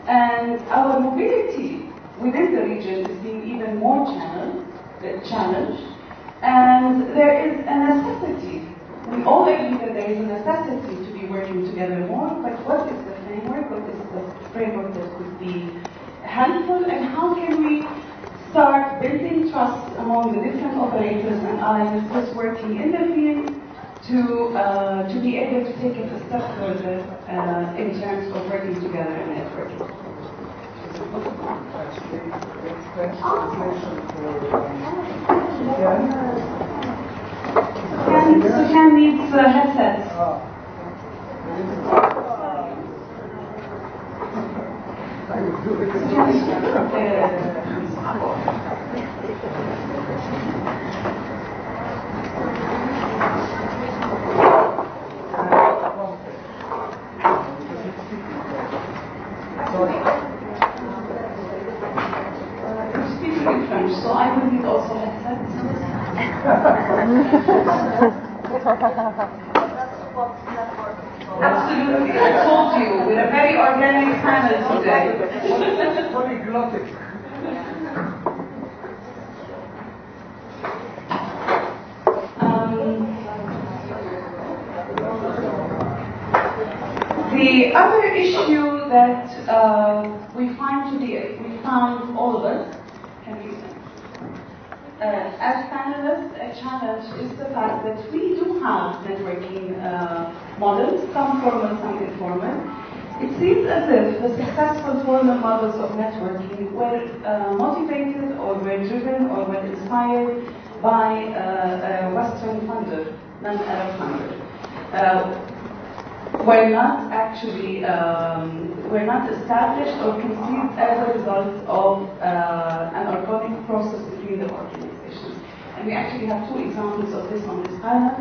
And our mobility within the region is being even more challenged. And there is a necessity. We all agree that there is a necessity to be working together more, but what is the framework? What is the framework that could be helpful, and how can we start building trust among the different operators and alliances working in the field to be able to take it a step further in terms of working together and networking. Sufyan needs headsets. So I will need also headsets. Absolutely, I told you, we're a very organic panel today. Polyglottic. The other issue that we found all of us, as panelists, a challenge is the fact that we do have networking models, some formal, some informal. It seems as if the successful formal models of networking were motivated or were driven or were inspired by a Western funder, non-Arab funder. Were not actually were not established or conceived as a result of an organic process between the organizations. And we actually have two examples of this on this panel.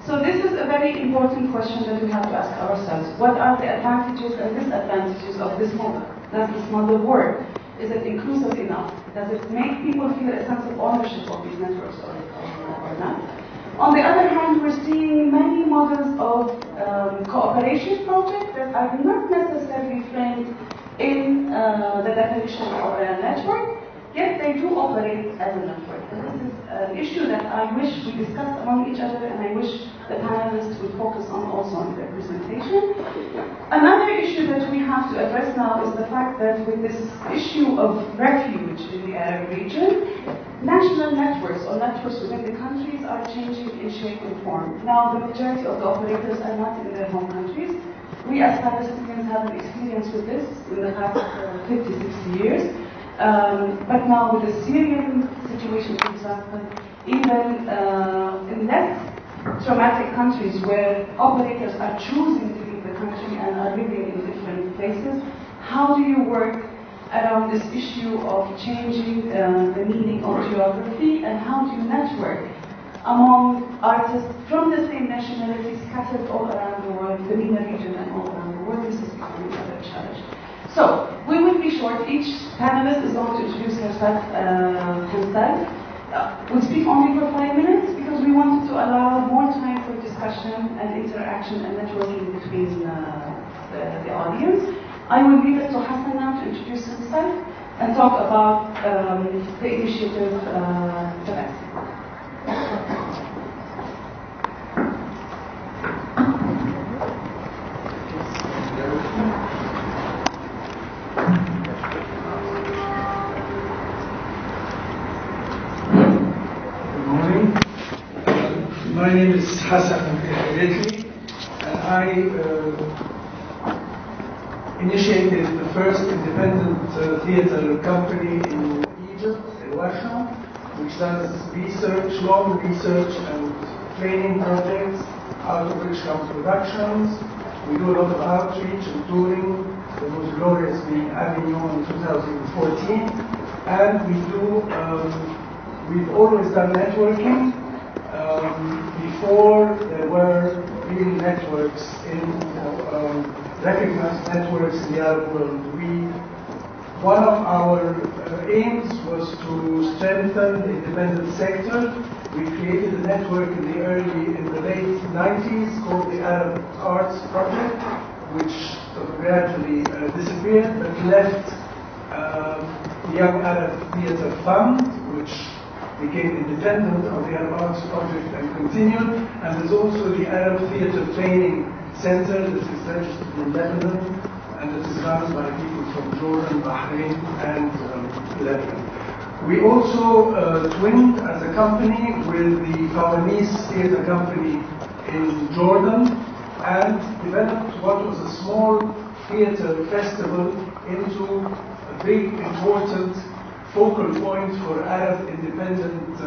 So this is a very important question that we have to ask ourselves. What are the advantages and disadvantages of this model? Does this model work? Is it inclusive enough? Does it make people feel a sense of ownership of these networks or not? On the other hand, we're seeing many models of cooperation projects that are not necessarily framed in the definition of a network, yet they do operate as a network. And this is an issue that I wish we discussed among each other, and I wish the panelists would focus on also in their presentation. Another issue that we have to address now is the fact that with this issue of refuge in the Arab region, national networks or networks within the countries are changing in shape and form. Now, the majority of the operators are not in their home countries. We as Palestinians have an experience with this in the past 50, 60 years. But now with the Syrian situation, for example, even in less traumatic countries where operators are choosing to leave the country and are living in different places, how do you work around this issue of changing the meaning of geography, and how do you network among artists from the same nationality scattered all around the world, the MENA region and all around the world? This is becoming another challenge. So, we will be short. Each panelist is going to introduce himself. We'll speak only for 5 minutes because we wanted to allow more time for discussion and interaction and networking between the audience. I will leave it to Hassan now to introduce himself and talk about the initiative domestic. Good morning. My name is Hassan and I initiated the first independent theater company in Egypt, in Warsaw, which does research, long research and training projects, out of which come productions. We do a lot of outreach and touring, the most glorious being Avignon in 2014. And we've always done networking. Before there were real networks recognized networks in the Arab world. One of our aims was to strengthen the independent sector. We created a network in the late 90s called the Arab Arts Project, which sort of gradually disappeared, but left the Young Arab Theatre Fund, which became independent of the Arab Arts Project and continued. And there's also the Arab Theatre Training Center that is registered in Lebanon and that is run by people from Jordan, Bahrain, and Lebanon. We also twinned as a company with the Fawanese Theatre Company in Jordan and developed what was a small theatre festival into a big, important focal point for Arab independent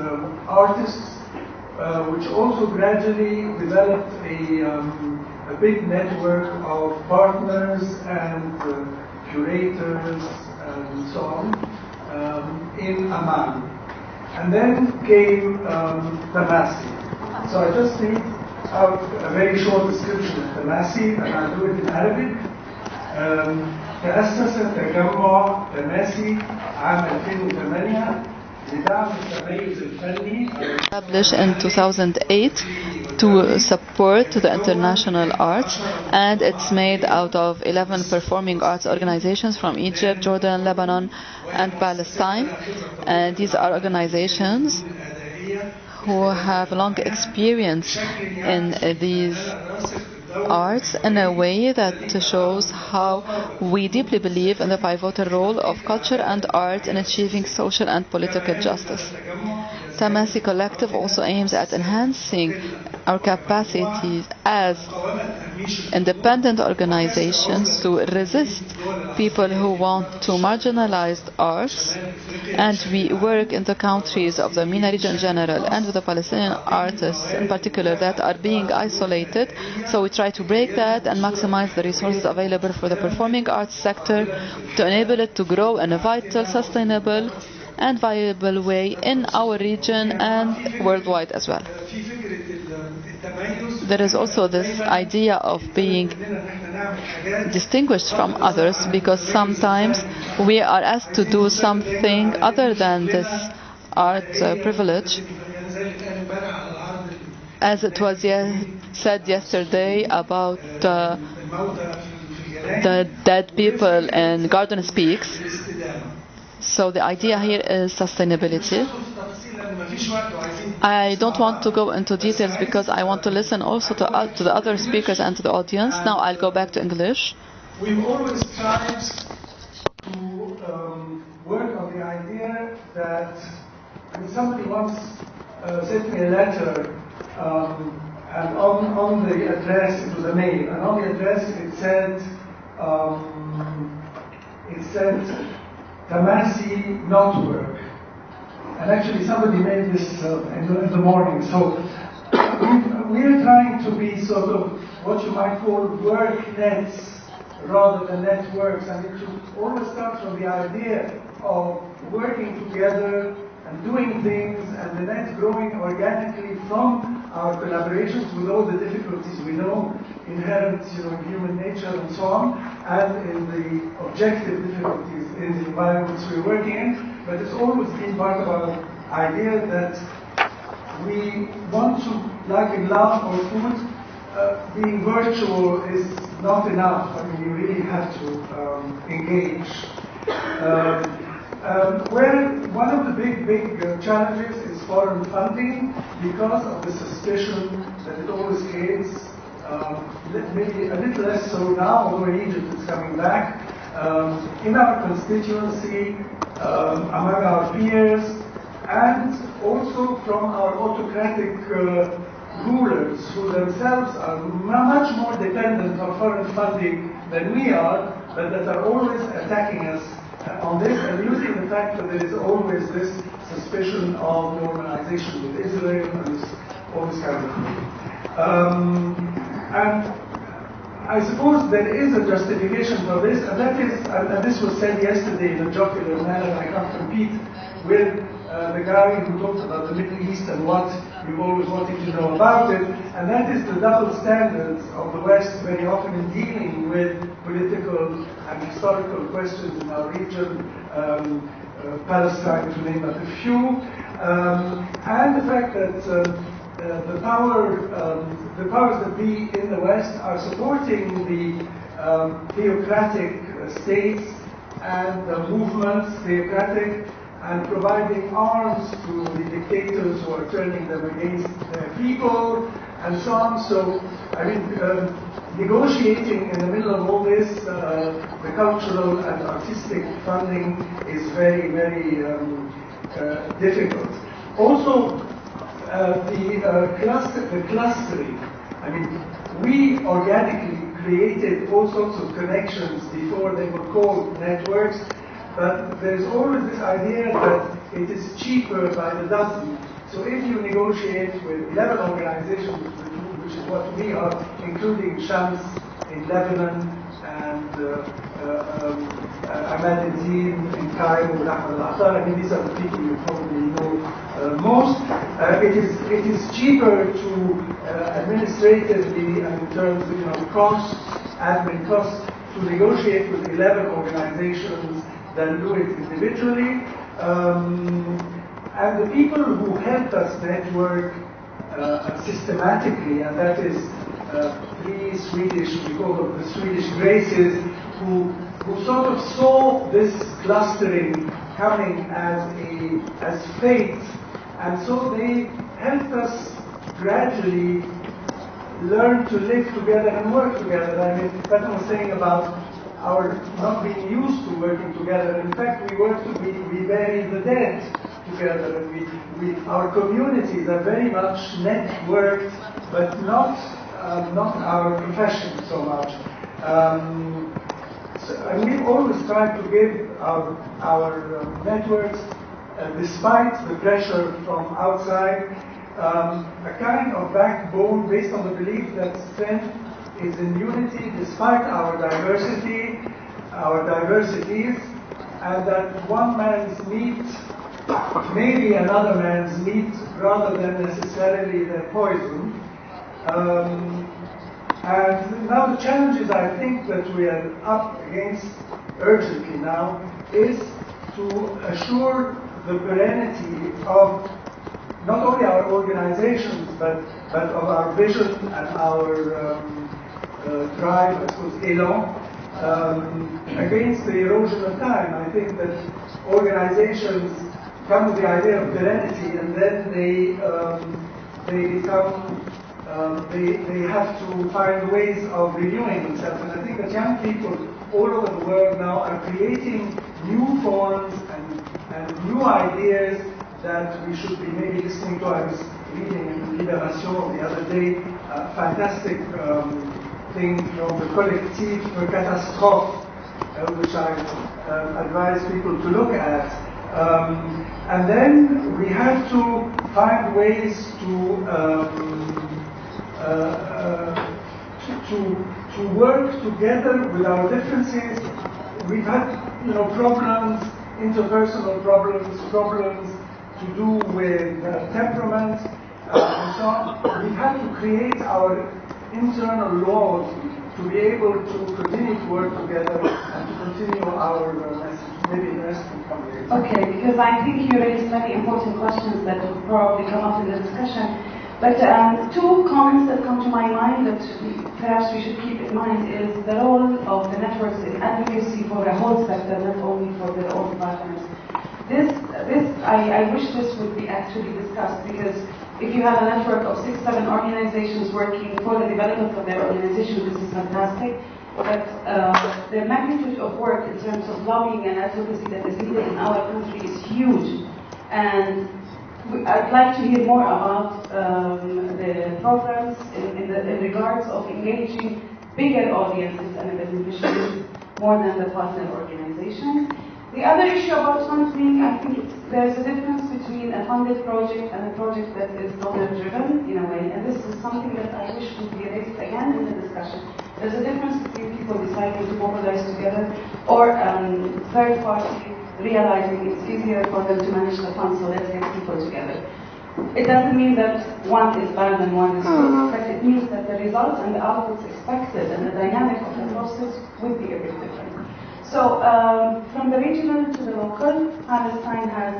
artists, which also gradually developed a big network of partners and curators and so on in Amman. And then came Tamasi. So I just read out a very short description of Tamasi, and I'll do it in Arabic. تأسس تجمع تماسي عام 2008 لدعم التميز الفني. Established in 2008 to support the international arts, and it's made out of 11 performing arts organizations from Egypt, Jordan, Lebanon, and Palestine. And these are organizations who have long experience in these arts in a way that shows how we deeply believe in the pivotal role of culture and art in achieving social and political justice. Tamasi Collective also aims at enhancing our capacities as independent organizations to resist people who want to marginalize arts, and we work in the countries of the MENA region in general and with the Palestinian artists in particular that are being isolated. So we try to break that and maximize the resources available for the performing arts sector to enable it to grow in a vital, sustainable and viable way in our region and worldwide as well. There is also this idea of being distinguished from others, because sometimes we are asked to do something other than this art privilege, as it was said yesterday about the dead people in Garden Speaks. So the idea here is sustainability. I don't want to go into details because I want to listen also to the other speakers and to the audience. Now I'll go back to English. We've always tried to work on the idea that when somebody once sent me a letter, and on the address, it was a mail, and on the address it said Tamasi not work. And actually somebody made this in the morning. So we're trying to be sort of what you might call work nets rather than networks. And it should always start from the idea of working together and doing things, and the net growing organically from our collaborations with all the difficulties we know inherent in human nature and so on, and in the objective difficulties in the environments we're working in. But it's always been part of our idea that we want to, like in love or food, being virtual is not enough. I mean, you really have to engage. Where one of the big challenges is foreign funding, because of the suspicion that it always creates, maybe a little less so now, although in Egypt it's coming back, in our constituency, among our peers, and also from our autocratic rulers, who themselves are much more dependent on foreign funding than we are, but that are always attacking us on this and using the fact that there is always this suspicion of normalization with Israel and all this kind of thing. And I suppose there is a justification for this, and that is, and this was said yesterday in a jocular manner, I can't compete with the guy who talked about the Middle East and what we've always wanted to know about it, and that is the double standards of the West very often in dealing with political and historical questions in our region, Palestine to name but a few, and the fact that the powers that be in the West are supporting the theocratic states and movements, theocratic, and providing arms to the dictators who are turning them against their people, and so on. So, I mean, negotiating in the middle of all this, the cultural and artistic funding is very, very difficult. Also, the clustering. I mean, we organically created all sorts of connections before they were called networks, but there's always this idea that it is cheaper by the dozen. So if you negotiate with 11 organizations, which is what we are, including Shams in Lebanon and Ahmad Eddin in Cairo, and Ahmed Al-Attar, I mean, these are the people you probably know most. It is cheaper to administratively and in terms of costs, admin costs, to negotiate with 11 organizations than do it individually. And the people who helped us network systematically, and that is three Swedish, we call them the Swedish Graces, who sort of saw this clustering coming as fate, and so they helped us gradually learn to live together and work together. I mean, Fatima was saying about our not being used to working together. In fact, we bury the dead together, and our communities are very much networked, but not our profession so much. And we've always tried to give our networks, despite the pressure from outside, a kind of backbone based on the belief that strength is in unity despite our diversity, our diversities, and that one man's meat may be another man's meat rather than necessarily their poison. And now the challenges I think that we are up against urgently now is to assure the perennity of not only our organizations, but of our vision and our drive, I suppose, élan, against the erosion of time. I think that organizations come with the idea of perennity, and then they become, they have to find ways of renewing themselves. And I think that young people all over the world now are creating new forms and new ideas that we should be maybe listening to. I was reading in Libération the other day a fantastic thing from the Collectif Catastrophe, which I advise people to look at. And then we have to find ways to work together with our differences. We've had, problems, interpersonal problems to do with temperament and so on. We've had to create our internal laws to be able to continue to work together and to continue our message. Maybe the rest will come later. Okay, because I think you raised many important questions that will probably come up in the discussion. But two comments that come to my mind that perhaps we should keep in mind is the role of the networks in advocacy for the whole sector, not only for their own partners. I wish this would be actually discussed, because if you have a network of 6-7 organizations working for the development of their organization, this is fantastic. But the magnitude of work in terms of lobbying and advocacy that is needed in our country is huge. And I'd like to hear more about the programs in regards of engaging bigger audiences and beneficiaries more than the partner organizations. The other issue about funding, I think there's a difference between a funded project and a project that is donor-driven in a way, and this is something that I wish would be raised again in the discussion. There's a difference between people deciding to mobilize together or third party realizing it's easier for them to manage the funds, so let's get people together. It doesn't mean that one is bad and one is good, but it means that the results and the outputs expected and the dynamic of the process would be a bit different. So, from the regional to the local, Palestine has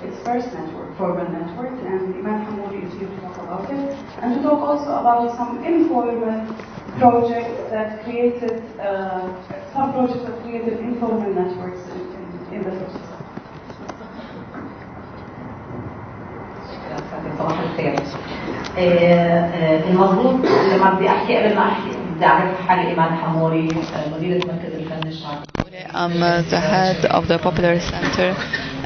its first network, formal network, and Imam Hamoudi is here to talk about it, and to talk also about some informal projects that created, some projects that created informal networks in the process. صباح الخير. المفروض لما بدي احكي قبل ما احكي بدي اعرف حالي ايمان حموري مديرة مركز الفن الشعبي. I'm the head of the Popular Center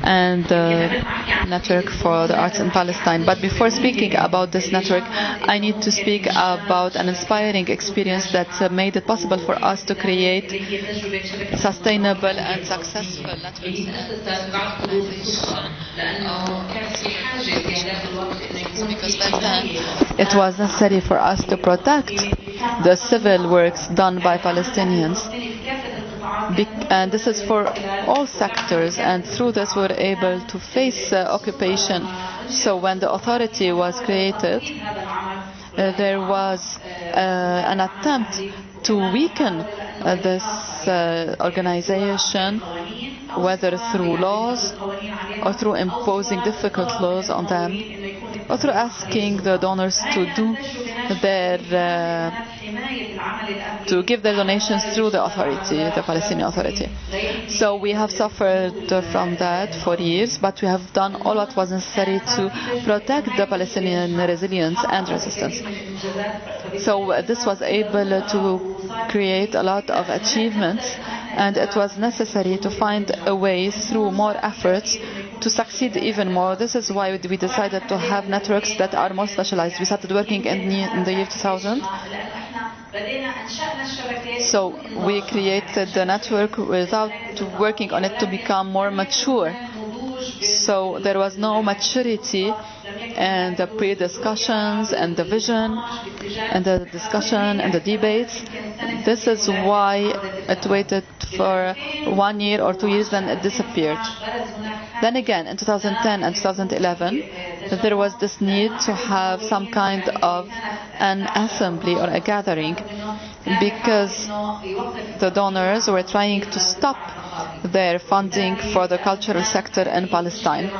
and the network for the arts in Palestine. But before speaking about this network, I need to speak about an inspiring experience that made it possible for us to create sustainable and successful networks. Because back then it was necessary for us to protect the civil works done by Palestinians. And this is for all sectors, and through this we were able to face occupation. So when the authority was created, there was an attempt to weaken this organization, whether through laws or through imposing difficult laws on them, or through asking the donors to do to give their donations through the authority, the Palestinian Authority. So we have suffered from that for years, but we have done all what was necessary to protect the Palestinian resilience and resistance. So this was able to create a lot of achievements, and it was necessary to find a way through more efforts to succeed even more. This is why we decided to have networks that are more specialized. We started working in the year 2000. So we created the network without working on it to become more mature. So there was no maturity and the pre-discussions and the vision and the discussion and the debates. This is why it waited for 1 year or 2 years, then it disappeared. Then again, in 2010 and 2011, there was this need to have some kind of an assembly or a gathering, because the donors were trying to stop their funding for the cultural sector in Palestine.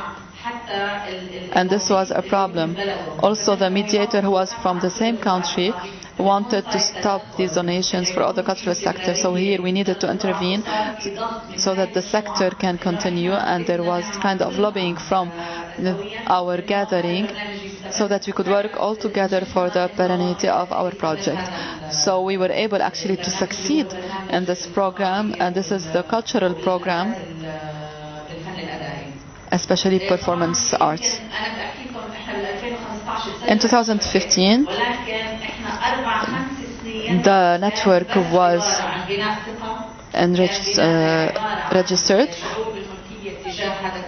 And this was a problem. Also, the mediator, who was from the same country, wanted to stop these donations for all the cultural sector. So here we needed to intervene so that the sector can continue, and there was kind of lobbying from our gathering so that we could work all together for the perennity of our project. So we were able actually to succeed in this program, and this is the cultural program, especially performance arts. In 2015, the network was registered,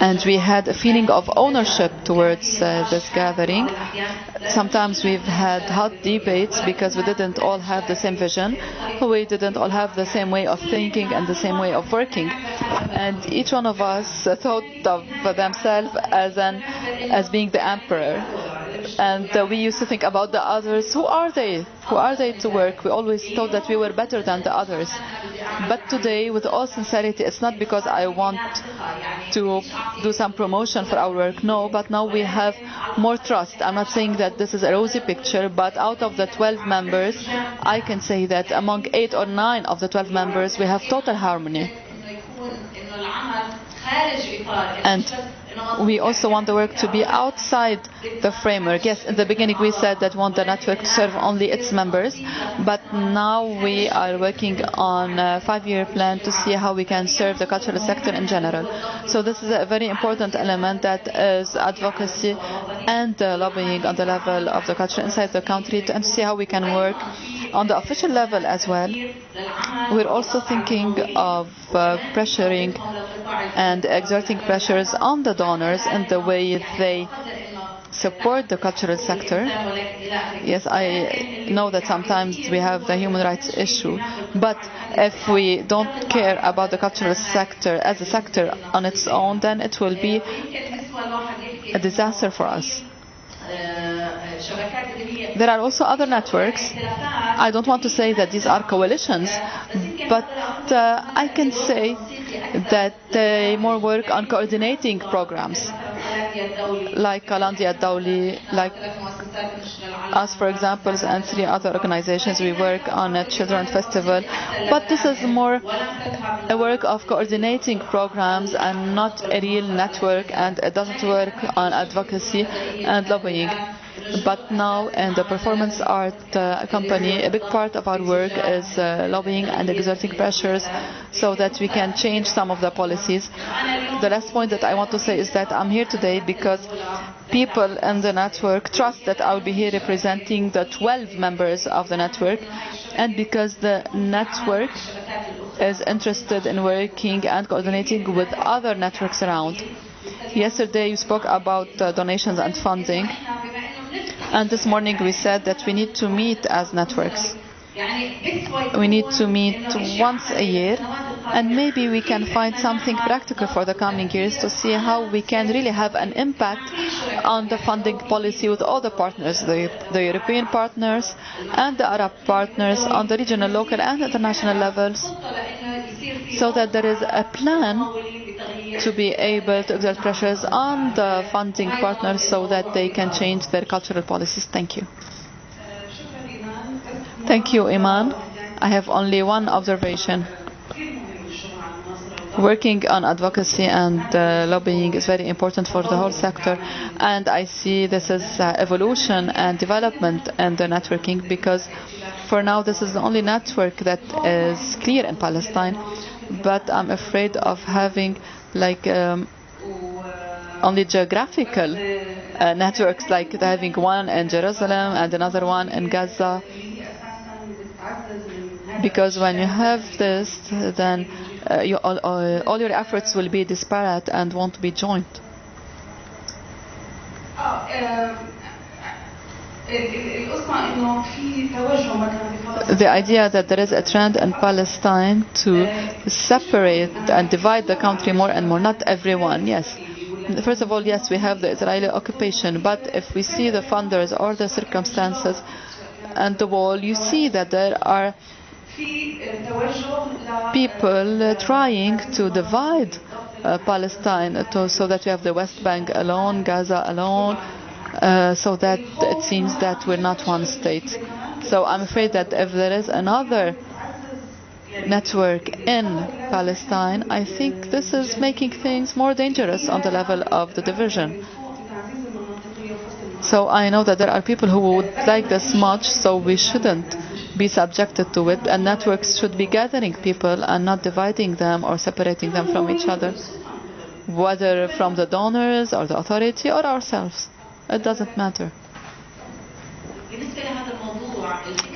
and we had a feeling of ownership towards this gathering. Sometimes we've had hot debates because we didn't all have the same vision, we didn't all have the same way of thinking and the same way of working, and each one of us thought of themselves as being the emperor. And we used to think about the others. Who are they? Who are they to work? We always thought that we were better than the others. But today, with all sincerity, it's not because I want to do some promotion for our work. No, but now we have more trust. I'm not saying that this is a rosy picture, but out of the 12 members, I can say that among 8 or 9 of the 12 members, we have total harmony. And we also want the work to be outside the framework. Yes, in the beginning we said that we want the network to serve only its members, but now we are working on a 5-year plan to see how we can serve the cultural sector in general. So this is a very important element, that is advocacy and lobbying on the level of the culture inside the country, and to see how we can work on the official level as well. We're also thinking of pressuring and exerting pressures on the donors in the way they support the cultural sector. Yes, I know that sometimes we have the human rights issue, but if we don't care about the cultural sector as a sector on its own, then it will be a disaster for us. There are also other networks. I don't want to say that these are coalitions, but I can say that they more work on coordinating programs, like Kalandia Dawli, like us, for example, and 3 other organizations. We work on a children's festival, but this is more a work of coordinating programs and not a real network, and it doesn't work on advocacy and lobbying. But now in the performance art company, a big part of our work is lobbying and exerting pressures so that we can change some of the policies. The last point that I want to say is that I'm here today because people in the network trust that I'll be here representing the 12 members of the network, and because the network is interested in working and coordinating with other networks around. Yesterday you spoke about donations and funding, and this morning we said that we need to meet as networks. We need to meet once a year, and maybe we can find something practical for the coming years to see how we can really have an impact on the funding policy with all the partners, the European partners and the Arab partners on the regional, local and international levels, so that there is a plan to be able to exert pressures on the funding partners so that they can change their cultural policies. Thank you. Thank you, Iman. I have only one observation. Working on advocacy and lobbying is very important for the whole sector, and I see this as evolution and development in the networking, because for now this is the only network that is clear in Palestine, but I'm afraid of having like only geographical networks, like having one in Jerusalem and another one in Gaza. Because when you have this, then all your efforts will be disparate and won't be joined. The idea that there is a trend in Palestine to separate and divide the country more and more, not everyone, yes. First of all, yes, we have the Israeli occupation, but if we see the funders or the circumstances and the wall, you see that there are people trying to divide Palestine so that we have the West Bank alone, Gaza alone, so that it seems that we're not one state. So I'm afraid that if there is another network in Palestine, I think this is making things more dangerous on the level of the division. So I know that there are people who would like this much, so we shouldn't be subjected to it, and networks should be gathering people and not dividing them or separating them from each other, whether from the donors or the authority or ourselves. It doesn't matter.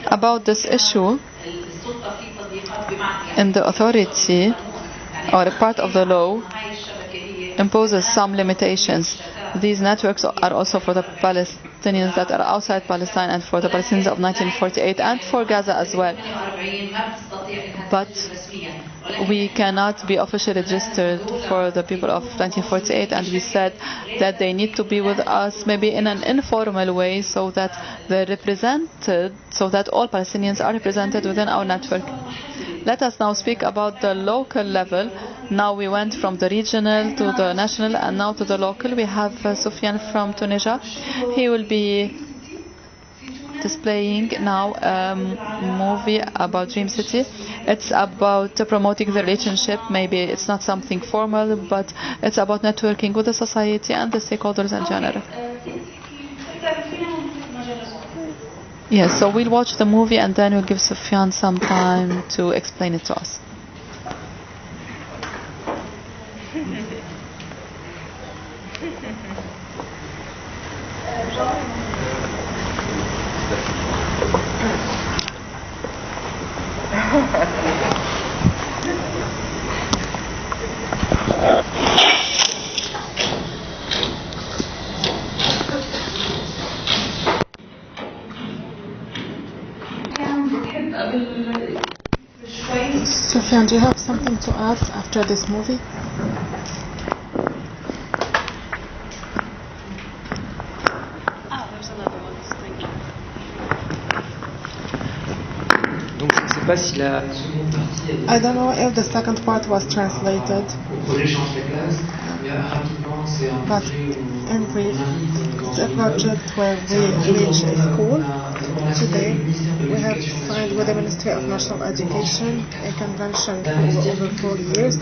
About this issue, in the authority or a part of the law imposes some limitations. These networks are also for the Palestinians that are outside Palestine and for the Palestinians of 1948 and for Gaza as well. But we cannot be officially registered for the people of 1948, and we said that they need to be with us maybe in an informal way so that they're represented, so that all Palestinians are represented within our network. Let us now speak about the local level. Now we went from the regional to the national and now to the local. We have Sufyan from Tunisia. He will be displaying now a movie about Dream City. It's about promoting the relationship. Maybe it's not something formal, but it's about networking with the society and the stakeholders in general. Yes, so we'll watch the movie and then we'll give Sufyan some time to explain it to us. Sufyan, do you have something to add after this movie? There's another one. pas si la I don't know if the second part was translated, but in brief, it's a project where we reach a school. Today, we have signed with the Ministry of National Education a convention for over 4 years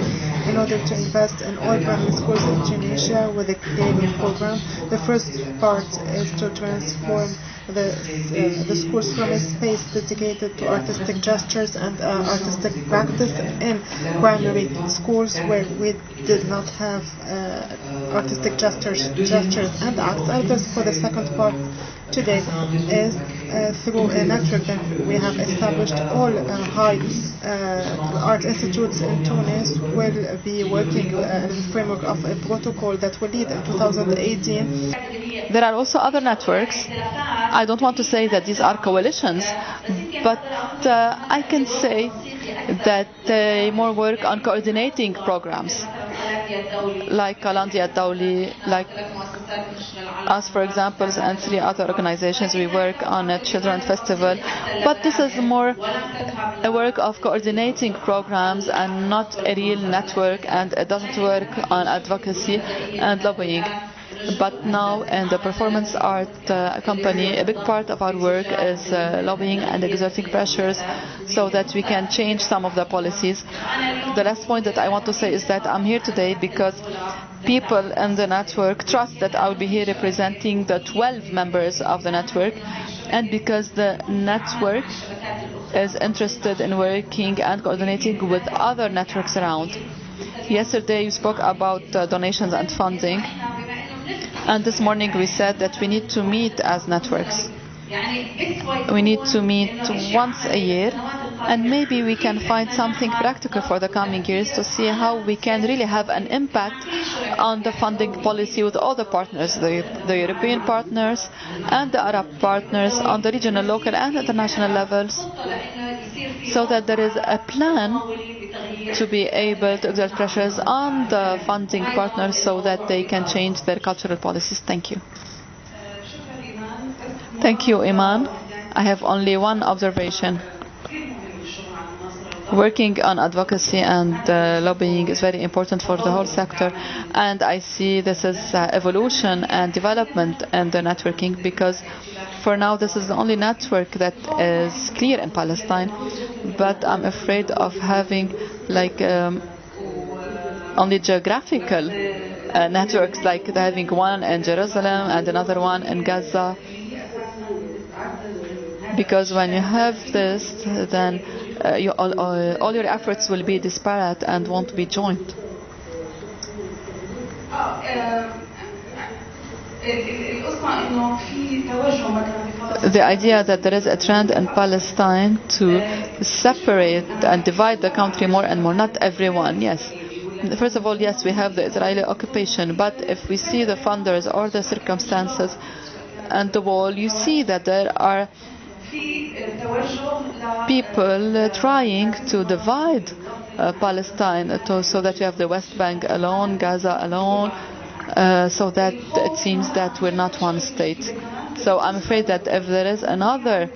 in order to invest in all primary schools in Tunisia with a cleaning program. The first part is to transform the schools from a space dedicated to artistic gestures and artistic practice in primary schools where we did not have artistic gestures and acts. And for the second part today is through a network that we have established. All high art institutes in Tunis will be working in the framework of a protocol that will lead in 2018. There are also other networks. I don't want to say that these are coalitions, but I can say that they more work on coordinating programs, like Kalandi Ad-Dawli, like us, for example, and 3 other organizations. We work on a children's festival, but this is more a work of coordinating programs and not a real network, and it doesn't work on advocacy and lobbying. But now in the performance art company, a big part of our work is lobbying and exerting pressures so that we can change some of the policies. The last point that I want to say is that I'm here today because people in the network trust that I will be here representing the 12 members of the network, and because the network is interested in working and coordinating with other networks around. Yesterday you spoke about donations and funding. And this morning we said that we need to meet as networks. We need to meet once a year, and maybe we can find something practical for the coming years to see how we can really have an impact on the funding policy with all the partners, the European partners and the Arab partners on the regional, local and international levels, so that there is a plan to be able to exert pressures on the funding partners so that they can change their cultural policies. Thank you. Thank you, Iman. I have only one observation. Working on advocacy and lobbying is very important for the whole sector, and I see this as evolution and development and the networking, because for now this is the only network that is clear in Palestine, but I'm afraid of having like only geographical networks, like having one in Jerusalem and another one in Gaza, because when you have this, then all your efforts will be disparate and won't be joined. The idea that there is a trend in Palestine to separate and divide the country more and more, not everyone, yes. First of all, yes, we have the Israeli occupation, but if we see the funders or the circumstances and the wall, you see that there are people trying to divide Palestine so that you have the West Bank alone, Gaza alone, so that it seems that we're not one state. So I'm afraid that if there is another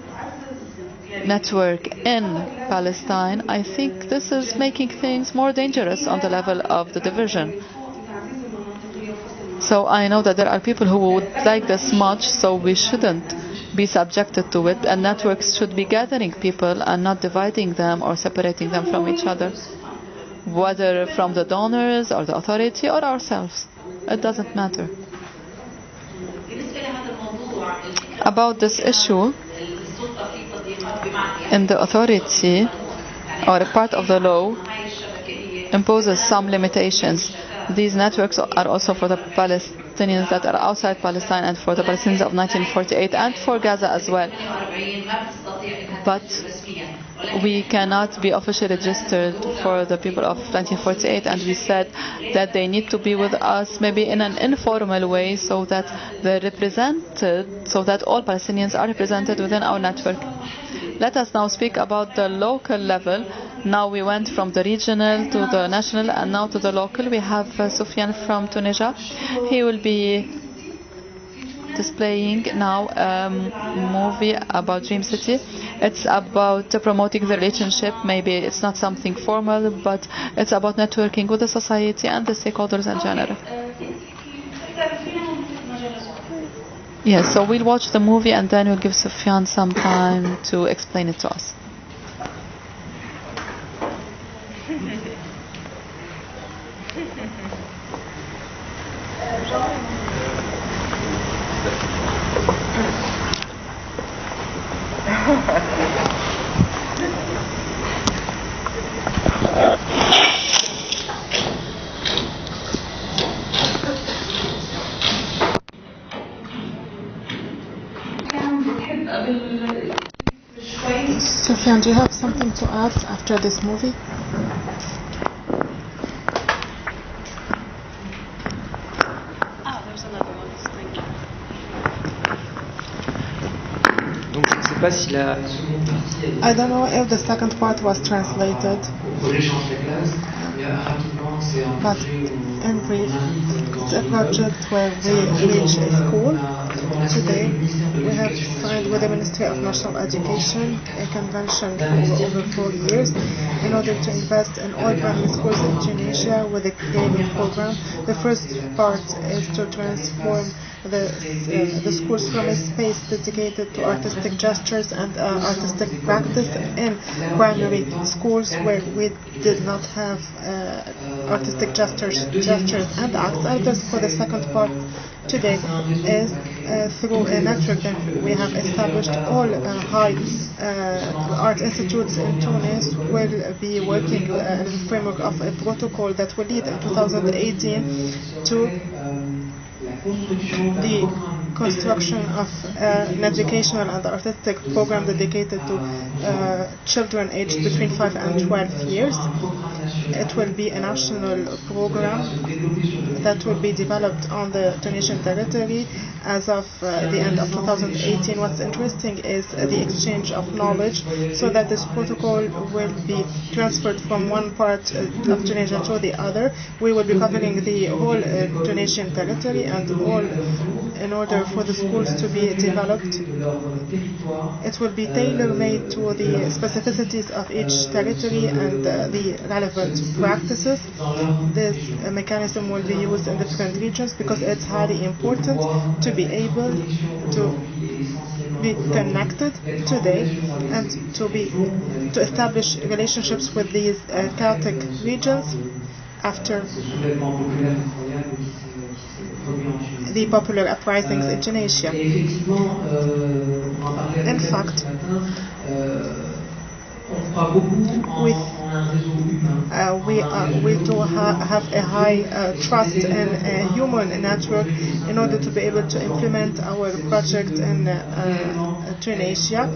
network in Palestine, I think this is making things more dangerous on the level of the division. So I know that there are people who would like this much, so we shouldn't be subjected to it, and networks should be gathering people and not dividing them or separating them from each other, whether from the donors or the authority or ourselves. It doesn't matter. About this issue, in the authority or a part of the law imposes some limitations. These networks are also for the Palestinians that are outside Palestine and for the Palestinians of 1948 and for Gaza as well. But we cannot be officially registered for the people of 1948, and we said that they need to be with us maybe in an informal way so that they're represented, so that all Palestinians are represented within our network. Let us now speak about the local level. Now we went from the regional to the national and now to the local. We have Sufyan from Tunisia. He will be displaying now a movie about Dream City. It's about promoting the relationship. Maybe it's not something formal, but it's about networking with the society and the stakeholders in general. Yes, so we'll watch the movie and then we'll give Sufyan some time to explain it to us. Sufyan, do you have something to add after this movie? There's another one. Thank you. Donc je ne sais pas si la seconde partie I don't know if the second part was translated, but in brief, it's a project where we reach a school. Today, we have signed with the Ministry of National Education a convention for over 4 years in order to invest in all primary schools in Tunisia with a creative program. The first part is to transform the schools from a space dedicated to artistic gestures and artistic practice in primary schools where we did not have artistic gestures and acts. And for the second part today is through a network that we have established. All high art institutes in Tunis will be working in the framework of a protocol that will lead in 2018 to the construction of an educational and artistic program dedicated to children aged between 5 and 12 years. It will be a national program that will be developed on the Tunisian territory as of the end of 2018. What's interesting is the exchange of knowledge, so that this protocol will be transferred from one part of Tunisia to the other. We will be covering the whole Tunisian territory, and all in order for the schools to be developed, it will be tailor-made to the specificities of each territory and the relevant practices. This mechanism will be used in different regions because it's highly important to be able to be connected today and to establish relationships with these chaotic regions after the popular uprisings in Tunisia. In fact, we do have a high trust in a human network in order to be able to implement our project in Tunisia.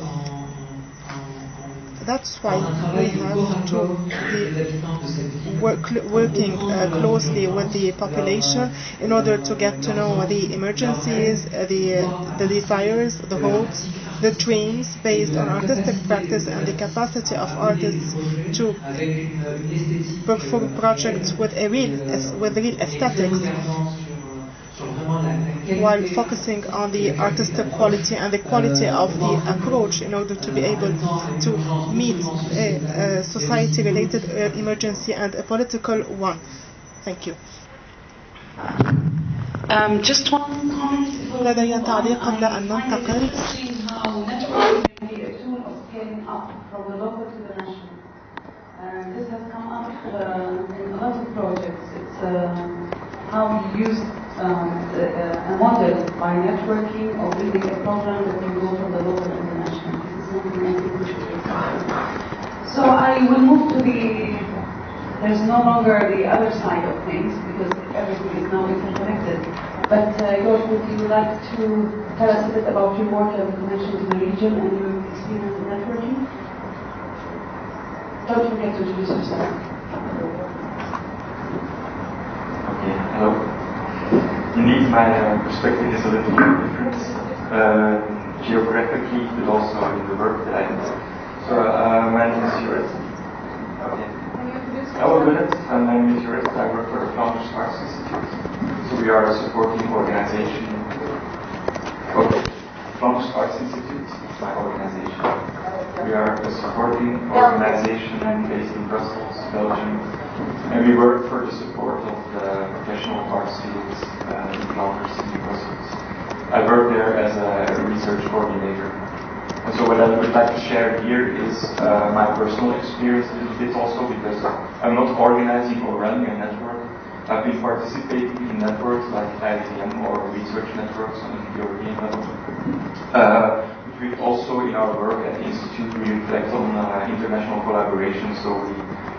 That's why we have to be working closely with the population in order to get to know the emergencies, the desires, the hopes, the dreams based on artistic practice and the capacity of artists to perform projects with real aesthetics, while focusing on the artistic quality and the quality of the approach in order to be able to meet a society-related emergency and a political one. Thank you. Just one comment. لدي تعليق قبل أن ننتقل. How networking can be a tool of scaling up from the local to the national. This has come up in a lot of projects. It's how we use a model by networking or building a program that can go from the local to the national. This is something I think we should explore. So I will move to there's no longer the other side of things because everything is now interconnected. But George, would you like to tell us a bit about your work as a connection to the region and your experience in networking? Don't forget to introduce yourself. Okay, hello. Indeed, my perspective is a little bit different, geographically, but also in the work that I do. So, my name is Jurist. Okay. I will do it. My name is Jurist. I work for the Founders Arts Institute. So we are a supporting organization. Okay. Founders Arts Institute, it's my organization. We are a supporting organization based in Brussels, Belgium, and we work for the support of the professional arts fields in Flanders in Brussels. I work there as a research coordinator. And so what I would like to share here is my personal experience a little bit also, because I'm not organizing or running a network. I've been participating in networks like IETM or research networks on the European level. We also, in our work at the Institute, we reflect on international collaboration, so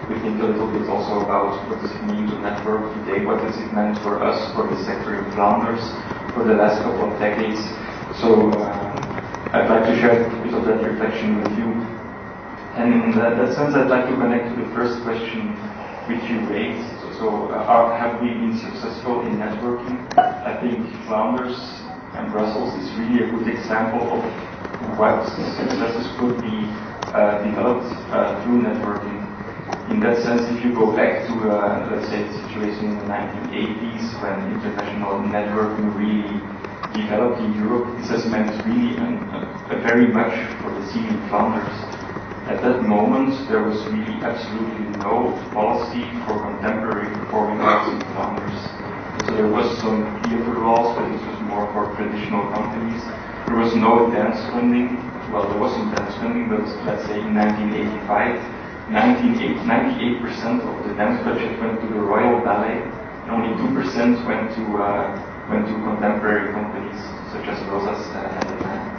we think a little bit also about what does it mean to network today, what does it mean for us, for the sector in Flanders, for the last couple of decades. So I'd like to share a bit of that reflection with you. And in that sense, I'd like to connect to the first question which you raised. So have we been successful in networking? I think Flanders and Brussels is really a good example of what successes could be developed through networking. In that sense, if you go back to, let's say, the situation in the 1980s when international networking really developed in Europe, this has meant really very much for the scene in Flanders. At that moment, there was really absolutely no policy for contemporary performing arts in Flanders. So there was some theatre laws, but this was more for traditional companies. There was no dance funding. Well, there was some dance funding, but let's say in 1985, 98% of the dance budget went to the Royal Ballet, and only 2% went to contemporary companies, such as Rosas at the time.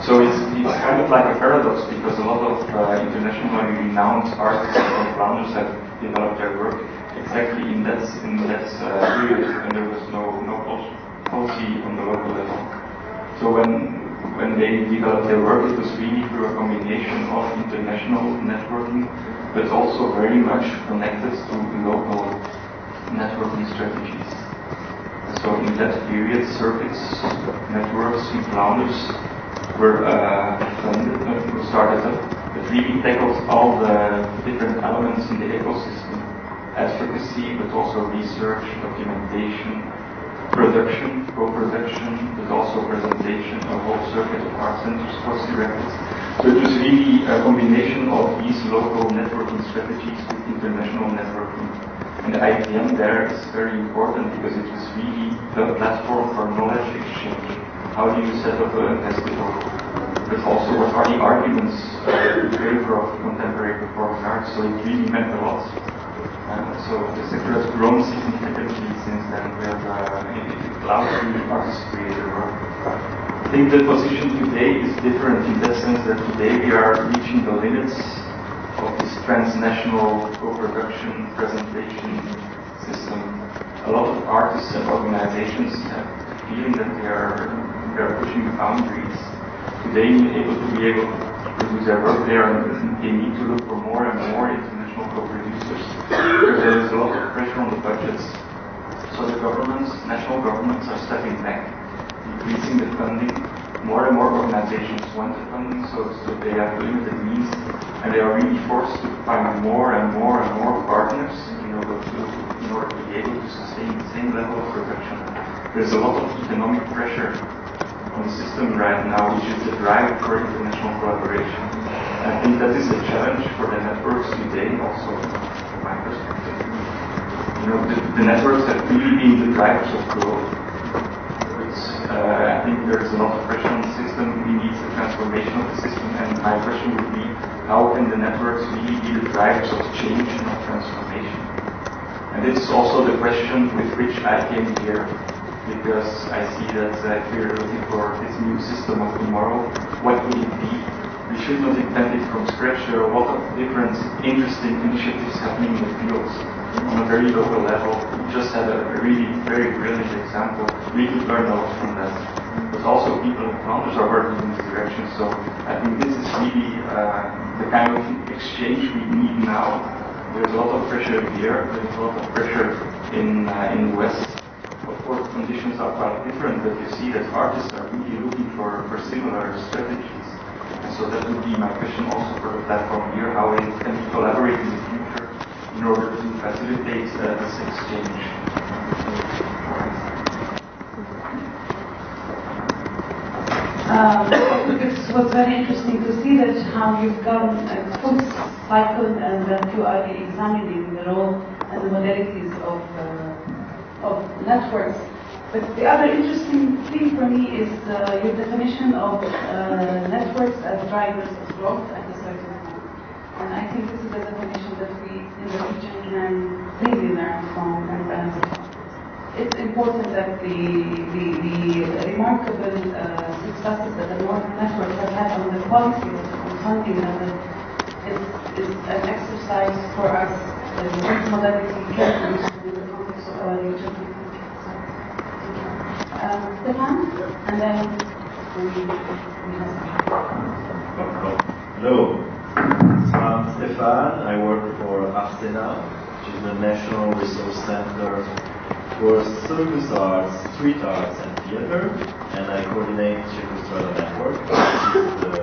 So it's kind of like a paradox, because a lot of internationally renowned artists from Flanders have developed their work exactly in that period, and there was no policy on the local level. So when they developed their work, it was really through a combination of international networking, but also very much connected to local networking strategies. So in that period, circuits, networks in Flanders were started up, but really tackled all the different elements in the ecosystem. Advocacy, but also research, documentation, production, co-production, but also presentation, a whole circuit of art centers was erected. So it was really a combination of these local networking strategies with international networking. And the IETM there is very important because it was really the platform for knowledge exchange. How do you set up a festival? But also what are the arguments in favor of contemporary performing arts? So it really meant a lot. So the sector has grown significantly since then. We have allowed the artists to create their work. I think the position today is different in that sense that today we are reaching the limits of this transnational co-production presentation system. A lot of artists and organizations have the feeling that they are pushing the boundaries. Today, able to produce their work, they need to look for more and more international co-producers because there is a lot of pressure on the budgets. So the governments, national governments, are stepping back, increasing the funding. More and more organizations want the funding, so they have limited means, and they are really forced to find more and more and more partners in order to be able to sustain the same level of production. There's a lot of economic pressure on the system right now, which is the drive for international collaboration. And I think that is a challenge for the networks today, also from my perspective. The networks have really been the drivers of growth. I think there's a lot of pressure on the system. We need the transformation of the system, and my question would be, how can the networks really be the drivers of change and of transformation? And this is also the question with which I came here, because I see that we're looking for this new system of tomorrow. What would it be? We should not invent it from scratch. There are a lot of different interesting initiatives happening in the fields on a very local level. We just had a really very brilliant example. We could learn a lot from that. But also people in Flanders are working in this direction. So I think this is really the kind of exchange we need now. There's a lot of pressure here. There's a lot of pressure in the West. Of course, conditions are quite different, but you see that artists are really looking for similar strategies. And so that would be my question also for the platform here, how it can we collaborate in the future in order to facilitate this exchange. Thank was very interesting to see that how you've gone a full cycle and that you are examining the role and the modalities of networks. But the other interesting thing for me is your definition of networks as drivers of growth at a certain point. And I think this is a definition that we in the region can really learn from and benefit from. It's important that the remarkable successes that the North Network has had on the quality of funding level is an exercise for us as a modality can use in the context of our region. Stefan, and then Hello, I'm Stefan. I work for Arsena, which is the National Resource Center for Circus Arts, Street Arts, and Theatre, and I coordinate Circus Network, which is the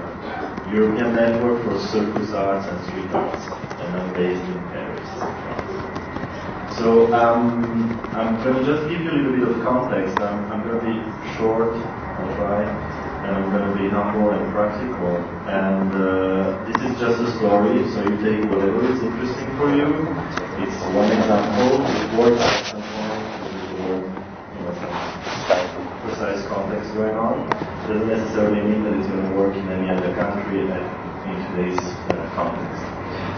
European Network for Circus Arts and Street Arts, and I'm based in Paris, France. So I'm going to just give you a little bit of context. I'm going to be short, I'll try, and I'm going to be humble and practical. And this is just a story, so you take whatever is interesting for you. It's one example. It works at some point. Some precise context going on. Doesn't necessarily mean that it's going to work in any other country in today's context.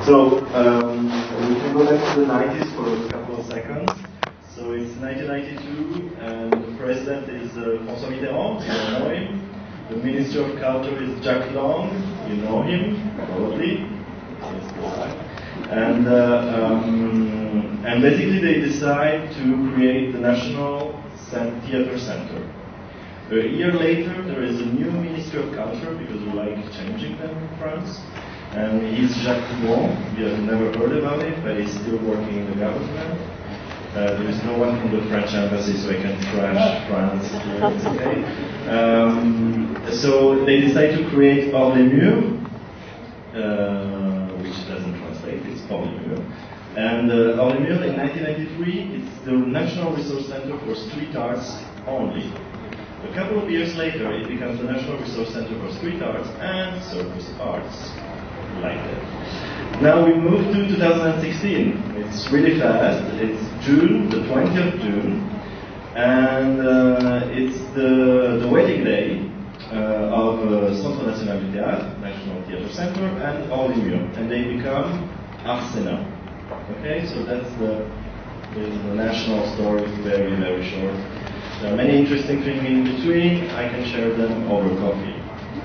So we can go back to the 90s for a couple of seconds. So it's 1992, and the president is François Mitterrand. You don't know him. The Minister of Culture is Jacques Lang. You know him, probably. And basically they decide to create the National Theatre Center. A year later, there is a new Minister of Culture, because we like changing them in France. And he's Jacques Toubon. You have never heard about him, but he's still working in the government. There is no one from the French embassy, so I can trash France. It's okay. So they decide to create Orlémur, which doesn't translate, it's Orlémur. And Orlémur in 1993, it's the National Resource Center for Street Arts only. A couple of years later, it becomes the National Resource Center for Street Arts and Circus Arts, like that. Now we move to 2016. It's really fast. It's June, the 20th of June, and it's the wedding day of Centre National du Théâtre, National Theatre Center, and Orlémur, and they become Arsena. Okay, so that's the national story, very, very short. There are many interesting things in between. I can share them over coffee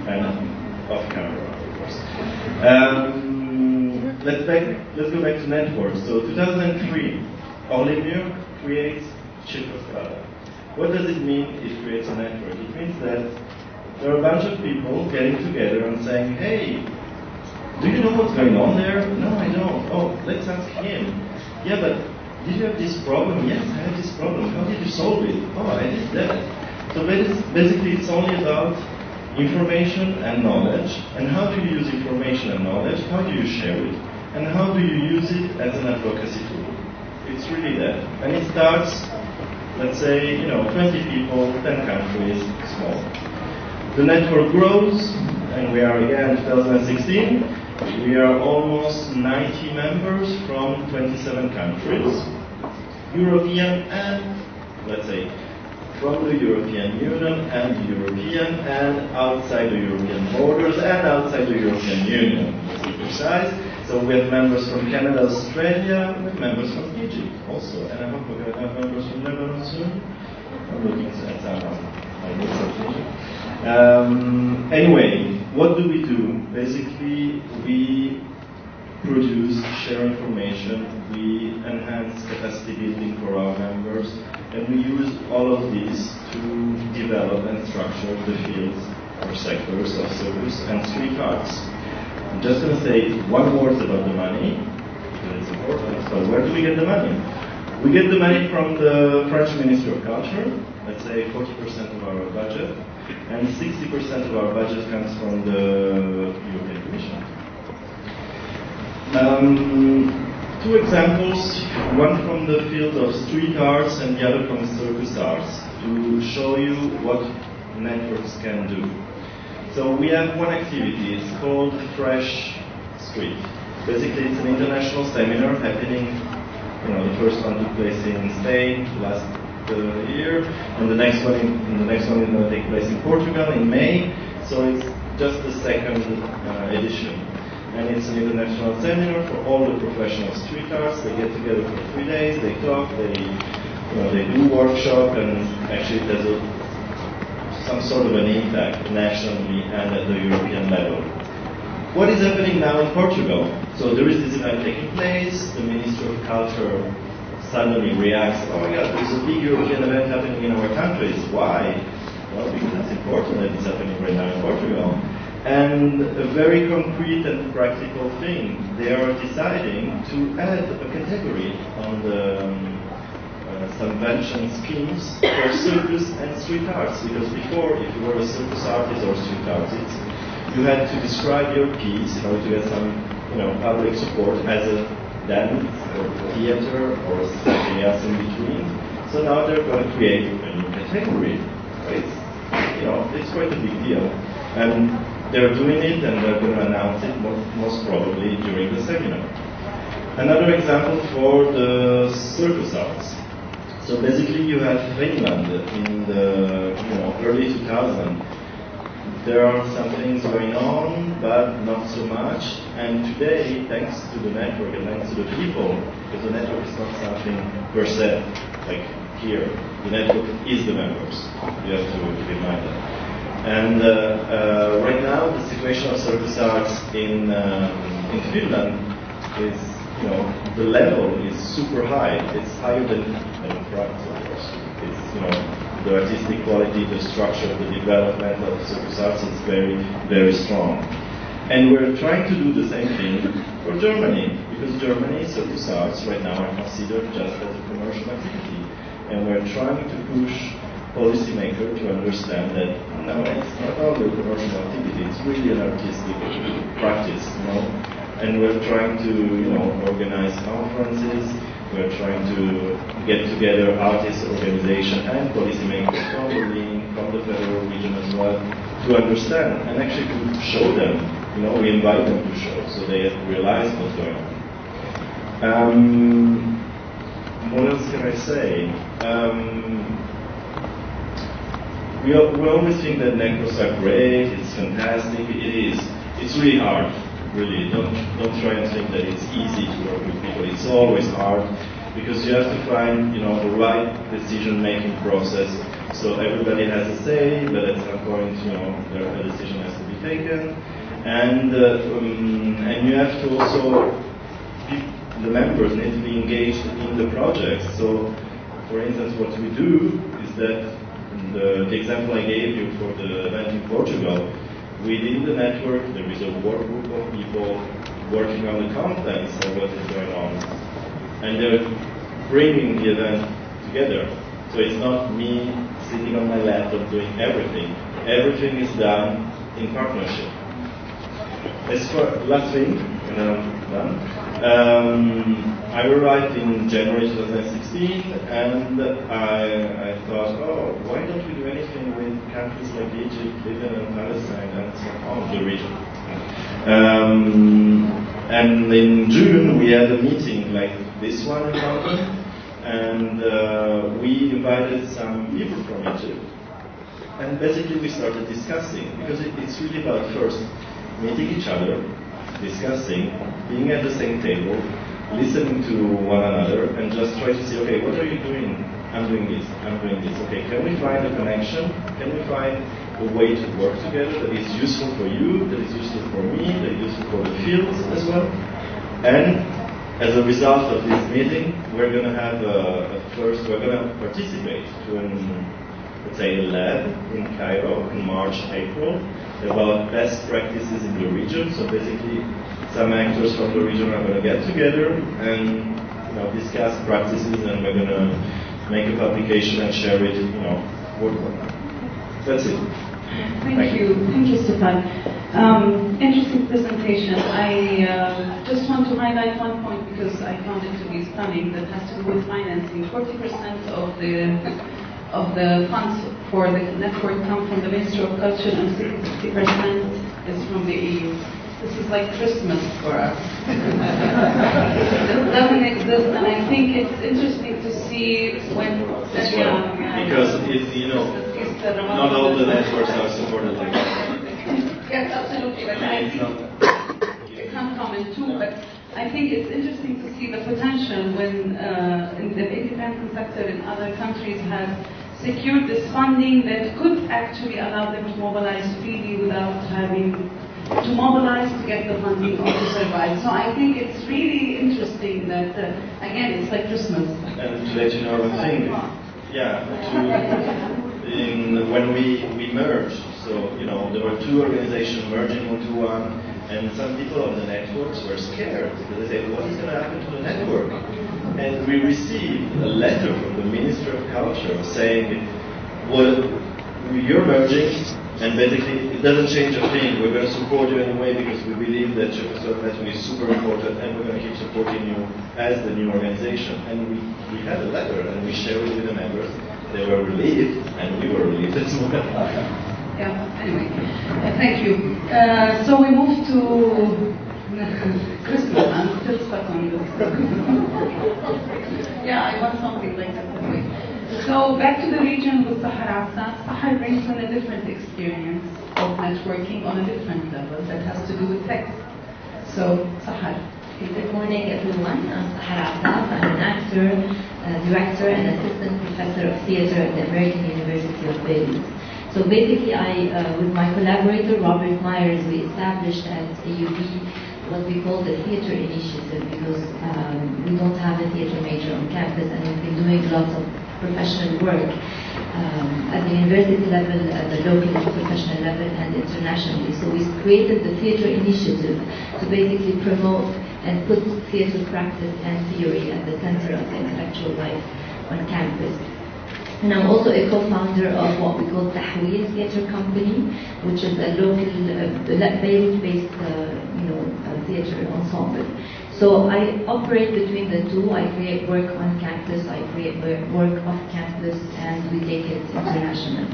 and off camera, of course. Let's go back to networks. So 2003, Orlémur creates Circostrada. What does it mean it creates a network? It means that there are a bunch of people getting together and saying, hey, do you know what's going on there? No, I don't. Oh, let's ask him. Yeah, but did you have this problem? Yes, I had this problem. How did you solve it? Oh, I did that. So basically it's only about information and knowledge. And how do you use information and knowledge? How do you share it? And how do you use it as an advocacy tool? It's really that. And it starts, let's say, 20 people, 10 countries, small. The network grows, and we are again in 2016. We are almost 90 members from 27 countries, European and, let's say, from the European Union and the European and outside the European borders and outside the European Union, to be precise. So we have members from Canada, Australia, we have members from Egypt also, and I hope we're going to have members from Lebanon soon. I'm looking at some. Anyway, what do we do? Basically, we produce, share information, we enhance capacity building for our members, and we use all of these to develop and structure the fields or sectors of circus and street arts. I'm just going to say one word about the money, because it's important. So where do we get the money? We get the money from the French Ministry of Culture, let's say 40% of our budget, and 60% of our budget comes from the European Commission. Two examples, one from the field of street arts and the other from circus arts, to show you what networks can do. So we have one activity, it's called Fresh Street. Basically, it's an international seminar happening, the first one took place in Spain last year, and the next one is going to take place in Portugal in May. So it's just the second edition. And it's an international seminar for all the professional street arts. They get together for 3 days, they talk, they do workshop, and actually it has some sort of an impact nationally and at the European level. What is happening now in Portugal? So there is this event taking place, the Minister of Culture suddenly reacts, oh my God, there's a big European event happening in our countries. Why? Well, because it's important that it's happening right now in Portugal. And a very concrete and practical thing, they are deciding to add a category on the subvention schemes for circus and street arts. Because before, if you were a circus artist or street artist, you had to describe your piece in order to get some, public support as a dance or theater or something else in between. So now they're going to create a new category. It's quite a big deal. And they're doing it, and they're going to announce it most probably during the seminar. Another example for the circus arts. So basically you have Finland in the early 2000s. There are some things going on, but not so much. And today, thanks to the network and thanks to the people, because the network is not something per se, like here. The network is the members. You have to keep in mind that. And right now, the situation of circus arts in Finland is, the level is super high. It's higher than France, of course. It's, the artistic quality, the structure, the development of circus arts is very, very strong. And we're trying to do the same thing for Germany, because Germany, circus arts right now are considered just as a commercial activity. And we're trying to push policymakers to understand that no, it's not only a commercial activity, it's really an artistic practice, And we're trying to, organize conferences. We're trying to get together artists, organization, and policymakers from the link, from the federal region as well, to understand and actually to show them. We invite them to show, so they realize what's going on. What else can I say? We always think that necros are great. It's fantastic. It is. It's really hard. Really, don't try and think that it's easy to work with people. It's always hard because you have to find, the right decision-making process. So everybody has a say, but at some point, a decision has to be taken, and you have to also the members need to be engaged in the project. So, for instance, what we do is that the example I gave you for the event in Portugal. Within the network, there is a work group of people working on the contents of what is going on. And they're bringing the event together. So it's not me sitting on my laptop doing everything. Everything is done in partnership. As for last thing, and then I'm done. I arrived in January 2016, and I thought, why don't we do anything with countries like Egypt, Libya, and Palestine, and so on, the region? And in June, we had a meeting like this one in London, and we invited some people from Egypt. And basically, we started discussing, because it's really about first meeting each other, discussing, being at the same table, listening to one another, and just try to see, okay, what are you doing? I'm doing this, I'm doing this. Okay, can we find a connection? Can we find a way to work together that is useful for you, that is useful for me, that is useful for the fields as well? And as a result of this meeting, we're going to have we're going to participate to let's say a lab in Cairo in March, April, about best practices in the region. So basically, some actors from the region are going to get together and discuss practices, and we're going to make a publication and share it, work on that. That's it. Thank you, Stefan. Interesting presentation. I just want to highlight one point because I found it to be stunning. That has to do with financing. 40% of the funds for the network come from the Ministry of Culture and 60% is from the EU. This is like Christmas for us. This doesn't exist, and I think it's interesting to see when... That's why, because it's, not all the networks are supported like that. Yes, absolutely, but I think it's uncommon too, but I think it's interesting to see the potential when in the independent sector in other countries has secured this funding that could actually allow them to mobilize freely without having to mobilize to get the funding or to survive. So I think it's really interesting that, again, it's like Christmas. And to let you know one thing, when we merged, so there were two organizations merging into one, and some people on the networks were scared because they said, what is going to happen to the network? And we received a letter from the Ministry of Culture saying, well, you're merging, and basically it doesn't change a thing. We're going to support you anyway because we believe that Czechoslovak network is super important, and we're going to keep supporting you as the new organization. And we had a letter, and we shared it with the members. They were relieved, and we were relieved as well. Yeah, anyway, thank you. So we move to Christmas. I'm still stuck on this. Yeah, I want something like that anyway. So back to the region with Sahar Assa. Sahar brings in a different experience of networking on a different level that has to do with text. So, Sahar. Good morning, everyone. I'm Sahar Assa. I'm an actor, director, and assistant professor of theater at the American University of Beirut. So basically, with my collaborator Robert Myers, we established at AUB what we call the theater initiative because we don't have a theater major on campus, and we've been doing lots of professional work at the university level, at the local professional level, and internationally. So we created the theater initiative to basically promote and put theater practice and theory at the center of the intellectual life on campus. And I'm also a co-founder of what we call Tahweel Theater Company, which is a local Beirut-based theater ensemble. So I operate between the two. I create work on campus, I create work off campus, and we take it international.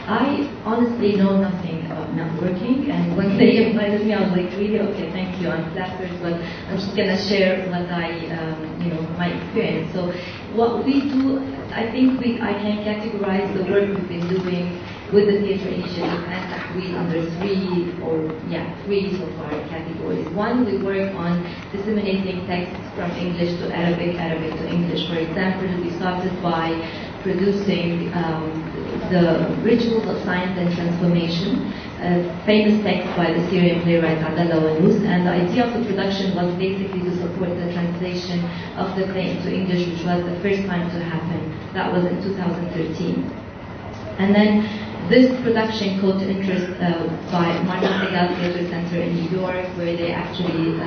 I honestly know nothing about networking, and when they invited me, I was like, really? Okay, thank you, I'm flattered, but I'm just going to share what my experience. So what we do, I think I can categorize the work we've been doing with the Theatre Initiative and Tahweel under three so far categories. One, we work on disseminating texts from English to Arabic, Arabic to English. For example, we started by producing the Rituals of Science and Transformation, a famous text by the Syrian playwright Abdallah Wanous, and the idea of the production was basically to support the translation of the play into English, which was the first time to happen. That was in 2013. And then this production caught interest by Martin Segal Theatre Center in New York, where they actually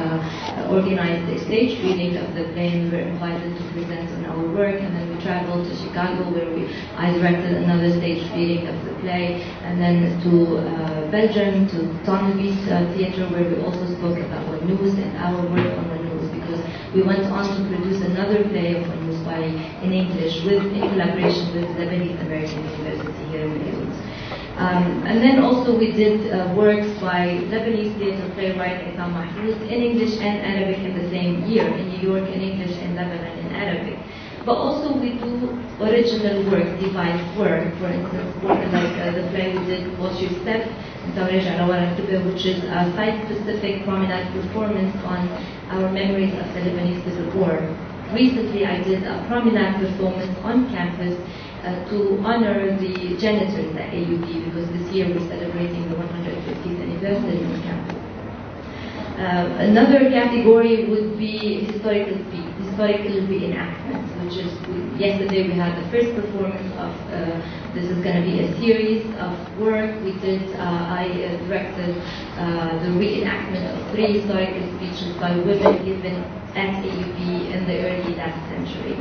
organized a stage reading of the play, and we were invited to present on our work. And then we traveled to Chicago, where I directed another stage reading of the play, and then to Belgium, to Tonlevis Theatre, where we also spoke about Wanous and our work on Wanous, because we went on to produce another play of Wanous in English in collaboration with Lebanese American University here in Beirut. And then also we did works by Lebanese theater playwright Isam Mahfouz in English and Arabic in the same year, in New York in English, in Lebanon in Arabic. But also we do original work, devised work. For instance, the play we did, What's Your Step, which is a site-specific promenade performance on our memories of the Lebanese Civil War. Recently I did a promenade performance on campus to honor the janitors at AUB, because this year we're celebrating the 150th anniversary on campus. Another category would be historical reenactments, which is, yesterday we had the first performance of, this is going to be a series of work we did. I directed the reenactment of 3 historical speeches by women given at AUB in the early last century.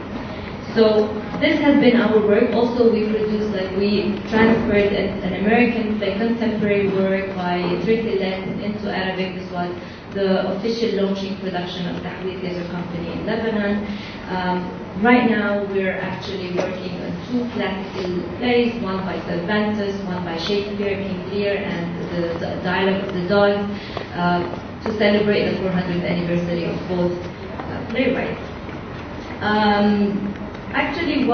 So this has been our work. Also, we produced, we transferred an American contemporary work by Turkey into Arabic. This was the official launching production of Tahweel Theatre Company in Lebanon. Right now, we're actually working on 2 classical plays, one by Cervantes, one by Shakespeare, King Lear, and the Dialogue of the Dogs, to celebrate the 400th anniversary of both playwrights. Actually,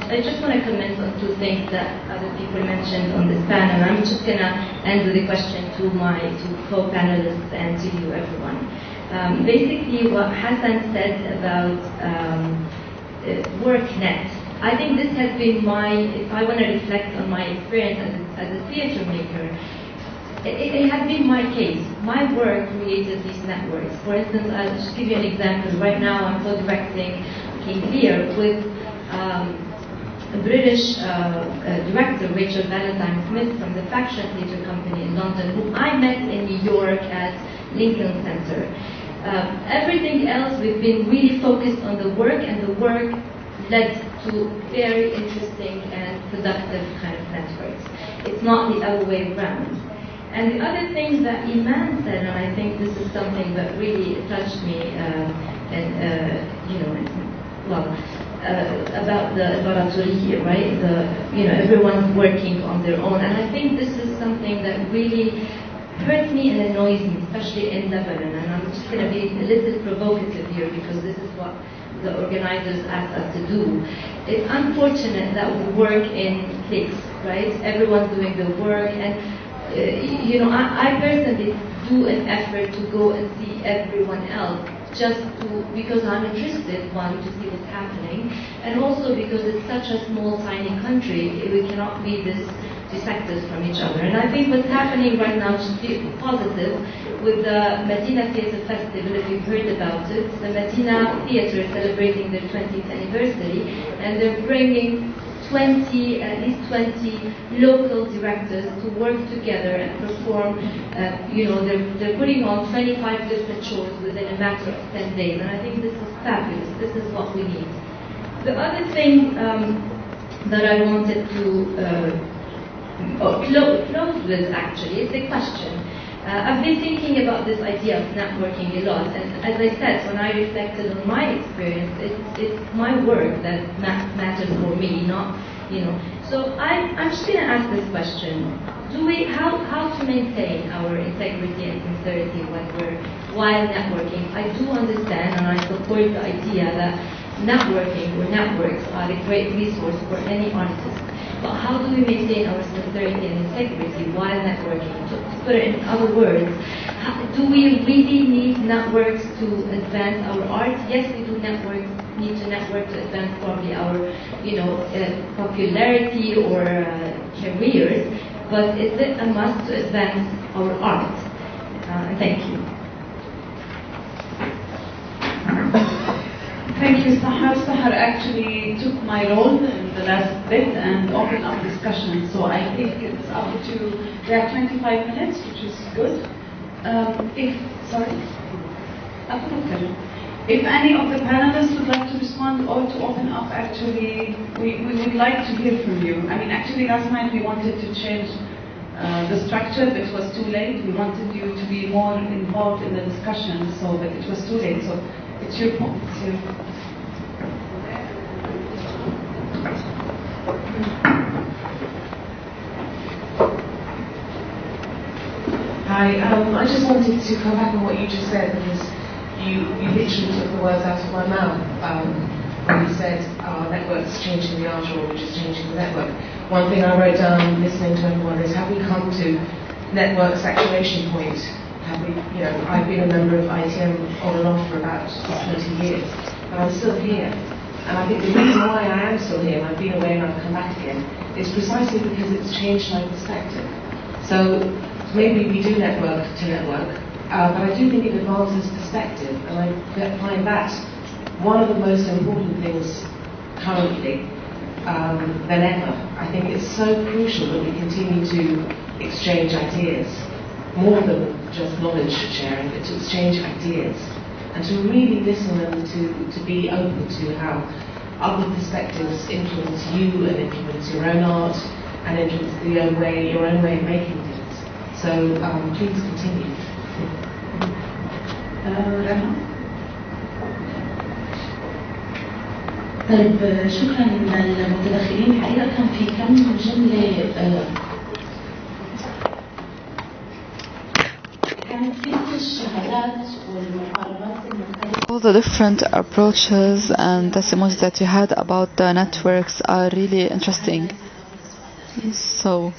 I just want to comment on 2 things that other people mentioned on this panel. I'm just going to end with a question to my 2 co-panelists and to you, everyone. Basically, what Hassan said about WorkNet, I think this has been if I want to reflect on my experience as a theater maker, it has been my case. My work created these networks. For instance, I'll just give you an example. Right now, I'm co-directing King Lear with a British director, Rachel Valentine-Smith, from the Faction Theatre Company in London, who I met in New York at Lincoln Center. Everything else, we've been really focused on the work, and the work led to very interesting and productive kind of networks. It's not the other way around. And the other thing that Iman said, and I think this is something that really touched me, about the laboratory, right? Everyone's working on their own, and I think this is something that really hurts me and annoys me, especially in Lebanon. And I'm just going to be a little provocative here because this is what the organizers asked us to do. It's unfortunate that we work in cliques, right? Everyone's doing the work, and I personally do an effort to go and see everyone else, because I'm interested, one, to see what's happening, and also because it's such a small, tiny country, we cannot be this dissected from each other. And I think what's happening right now should be positive with the Medina Theatre Festival, if you've heard about it. The Medina Theatre is celebrating their 20th anniversary, and they're bringing at least 20 local directors to work together and perform. They're putting on 25 different shows within a matter of 10 days, and I think this is fabulous. This is what we need. The other thing that I wanted to close with, actually, is a question. I've been thinking about this idea of networking a lot, and as I said, when I reflected on my experience, it's my work that matters for me, not, So I'm just going to ask this question: how to maintain our integrity and sincerity while networking? I do understand, and I support the idea that networking or networks are a great resource for any artist. But how do we maintain our sincerity and integrity while networking? To put it in other words, do we really need networks to advance our art? Yes, we do need to network to advance probably our, popularity or careers. But is it a must to advance our art? Thank you. Thank you, Sahar. Sahar actually took my role in the last bit and opened up discussion. So I think it's up to, we have 25 minutes, which is good. If any of the panelists would like to respond or to open up, actually, we would like to hear from you. I mean, actually, last night we wanted to change the structure, but it was too late. We wanted you to be more involved in the discussion, but it was too late. So it's your point. Hi, I just wanted to come back on what you just said, because you literally took the words out of my mouth when you said our network's changing the art, or we're just changing the network. One thing I wrote down listening to everyone is, have we come to network saturation point? Have we, I've been a member of IETM on and off for about 20 years, but I'm still here. And I think the reason why I am still here, and I've been away and I've come back again, is precisely because it's changed my perspective. So maybe we do network to network, but I do think it advances perspective, and I find that one of the most important things currently than ever. I think it's so crucial that we continue to exchange ideas, more than just knowledge sharing, but to exchange ideas, and to really listen and to be open to how other perspectives influence you and influence your own art and influence your own way of making things. So please continue. طيب شكرا للمتدخلين. الحقيقة كان في كم جملة كانت في الشهادات والمقارنات المختلفة. All the different approaches and testimonies that you had about the networks are really interesting. So,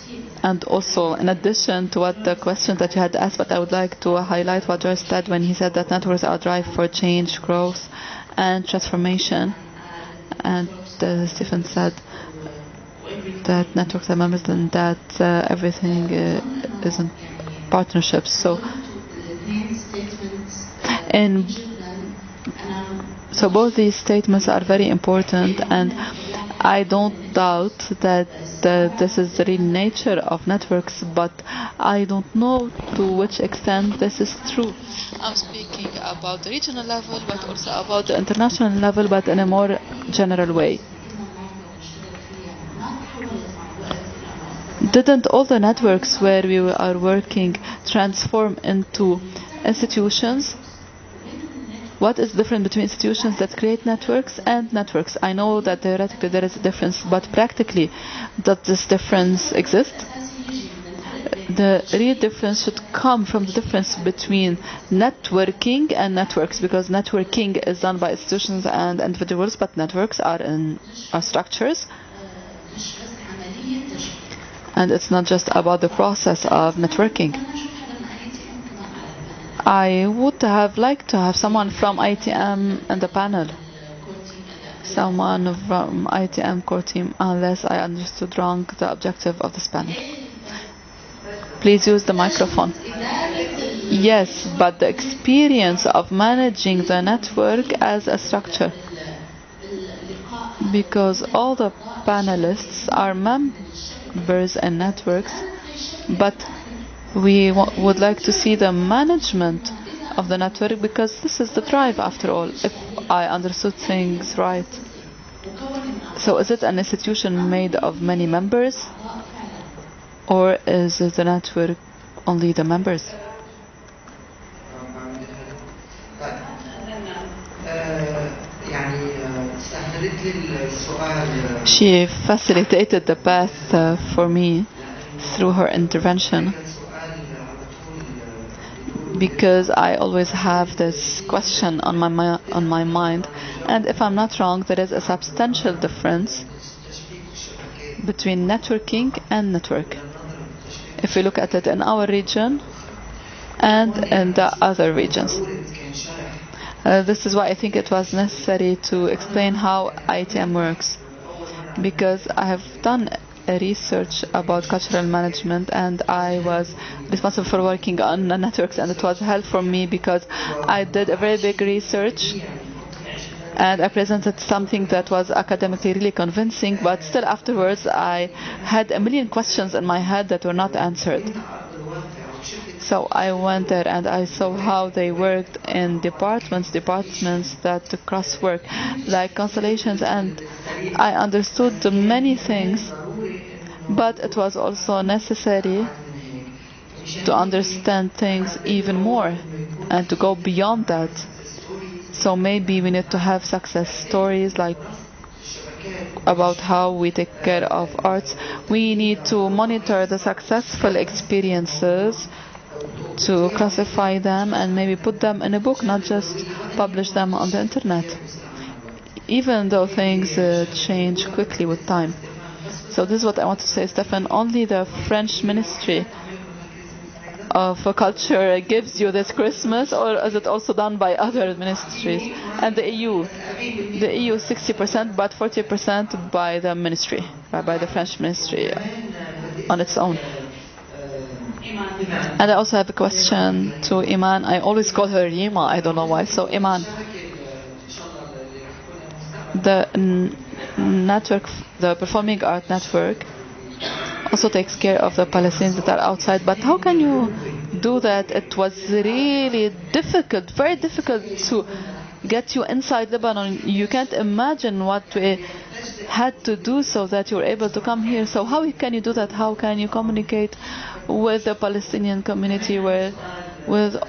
and also in addition to what the question that you had asked, but I would like to highlight what George said when he said that networks are drive for change, growth, and transformation. And Stephen said that networks are members and that everything is in partnerships. So both these statements are very important, and I don't doubt that this is the real nature of networks, but I don't know to which extent this is true. I'm speaking about the regional level, but also about the international level, but in a more general way. Didn't all the networks where we are working transform into institutions? What is different between institutions that create networks and networks? I know that theoretically there is a difference, but practically, does this difference exist? The real difference should come from the difference between networking and networks, because networking is done by institutions and individuals, but networks are structures. And it's not just about the process of networking. I would have liked to have someone from IETM in the panel. Someone from IETM core team, unless I understood wrong the objective of this panel. Please use the microphone. Yes, but the experience of managing the network as a structure. Because all the panelists are members in networks, but we would like to see the management of the network, because this is the drive after all, if I understood things right. So is it an institution made of many members, or is it the network only the members? She facilitated the path for me through her intervention, because I always have this question on my mind, and if I'm not wrong, there is a substantial difference between networking and network. If we look at it in our region and in the other regions. This is why I think it was necessary to explain how IETM works, because I have done a research about cultural management, and I was responsible for working on the networks, and it was helpful for me because I did a very big research and I presented something that was academically really convincing, but still afterwards I had a million questions in my head that were not answered. So I went there and I saw how they worked in departments that cross-work, like constellations, and I understood many things, but it was also necessary to understand things even more and to go beyond that. So maybe we need to have success stories like about how we take care of arts. We need to monitor the successful experiences, to classify them and maybe put them in a book, not just publish them on the internet, even though things change quickly with time. So this is what I want to say, Stefan. Only the French Ministry of Culture gives you this Christmas, or is it also done by other ministries? And the EU 60%, but 40% by the ministry, by the French Ministry on its own. And I also have a question to Iman. I always call her Rima, I don't know why. So Iman, the network, the Performing Art Network, also takes care of the Palestinians that are outside. But how can you do that? It was really difficult, very difficult to get you inside Lebanon. You can't imagine what we had to do so that you were able to come here. So how can you do that? How can you communicate with the Palestinian community, with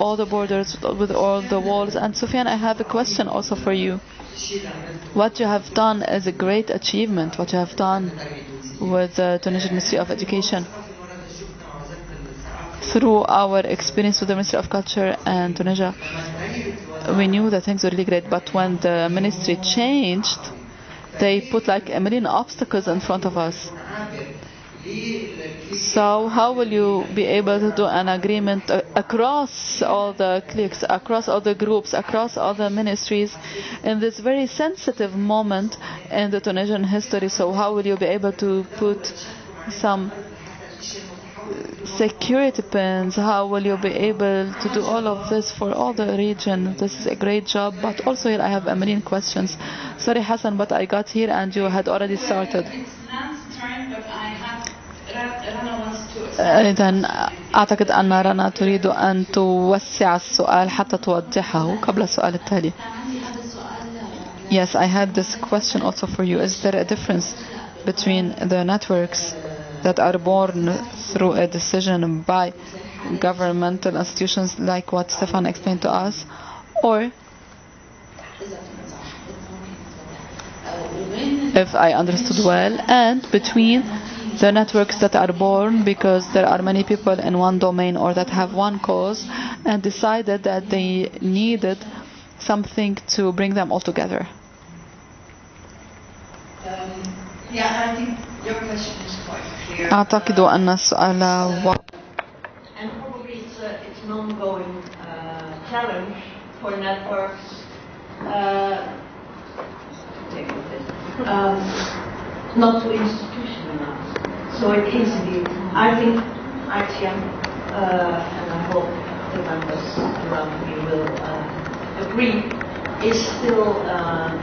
all the borders, with all the walls? And Sufyan, I have a question also for you. what you have done is a great achievement, what you have done with the Tunisian Ministry of Education. Through our experience with the Ministry of Culture and Tunisia, we knew that things were really great, but when the ministry changed, they put like a million obstacles in front of us. So how will you be able to do an agreement across all the cliques, across all the groups, across all the ministries in this very sensitive moment in the Tunisian history? So how will you be able to put some security pins? How will you be able to do all of this for all the region? This is a great job, but also here I have a million questions. Sorry Hassan, but I got here and you had already started. إذن أعتقد أن رنا تريد أن توسع السؤال حتى توضحه قبل السؤال التالي. Yes, I had this question also for you. Is there a difference between the networks that are born through a decision by governmental institutions like what Stefan explained to us, or, if I understood well, and between the networks that are born because there are many people in one domain or that have one cause and decided that they needed something to bring them all together? Yeah, I think your question is quite clear. أعتقد أن السؤال And probably it's an ongoing challenge for networks. Not to institutionalize. So it is indeed, I think IETM, and I hope the members around me will agree, is still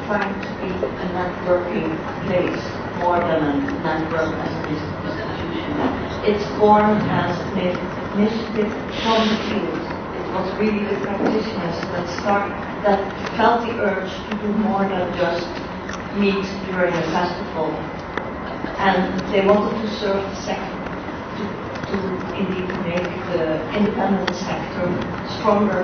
trying to be a networking place more than a network as an institution. It's born as an initiative from the field. It was really the practitioners that felt the urge to do more than just meet during a festival. And they wanted to serve the sector, to indeed make the independent sector stronger,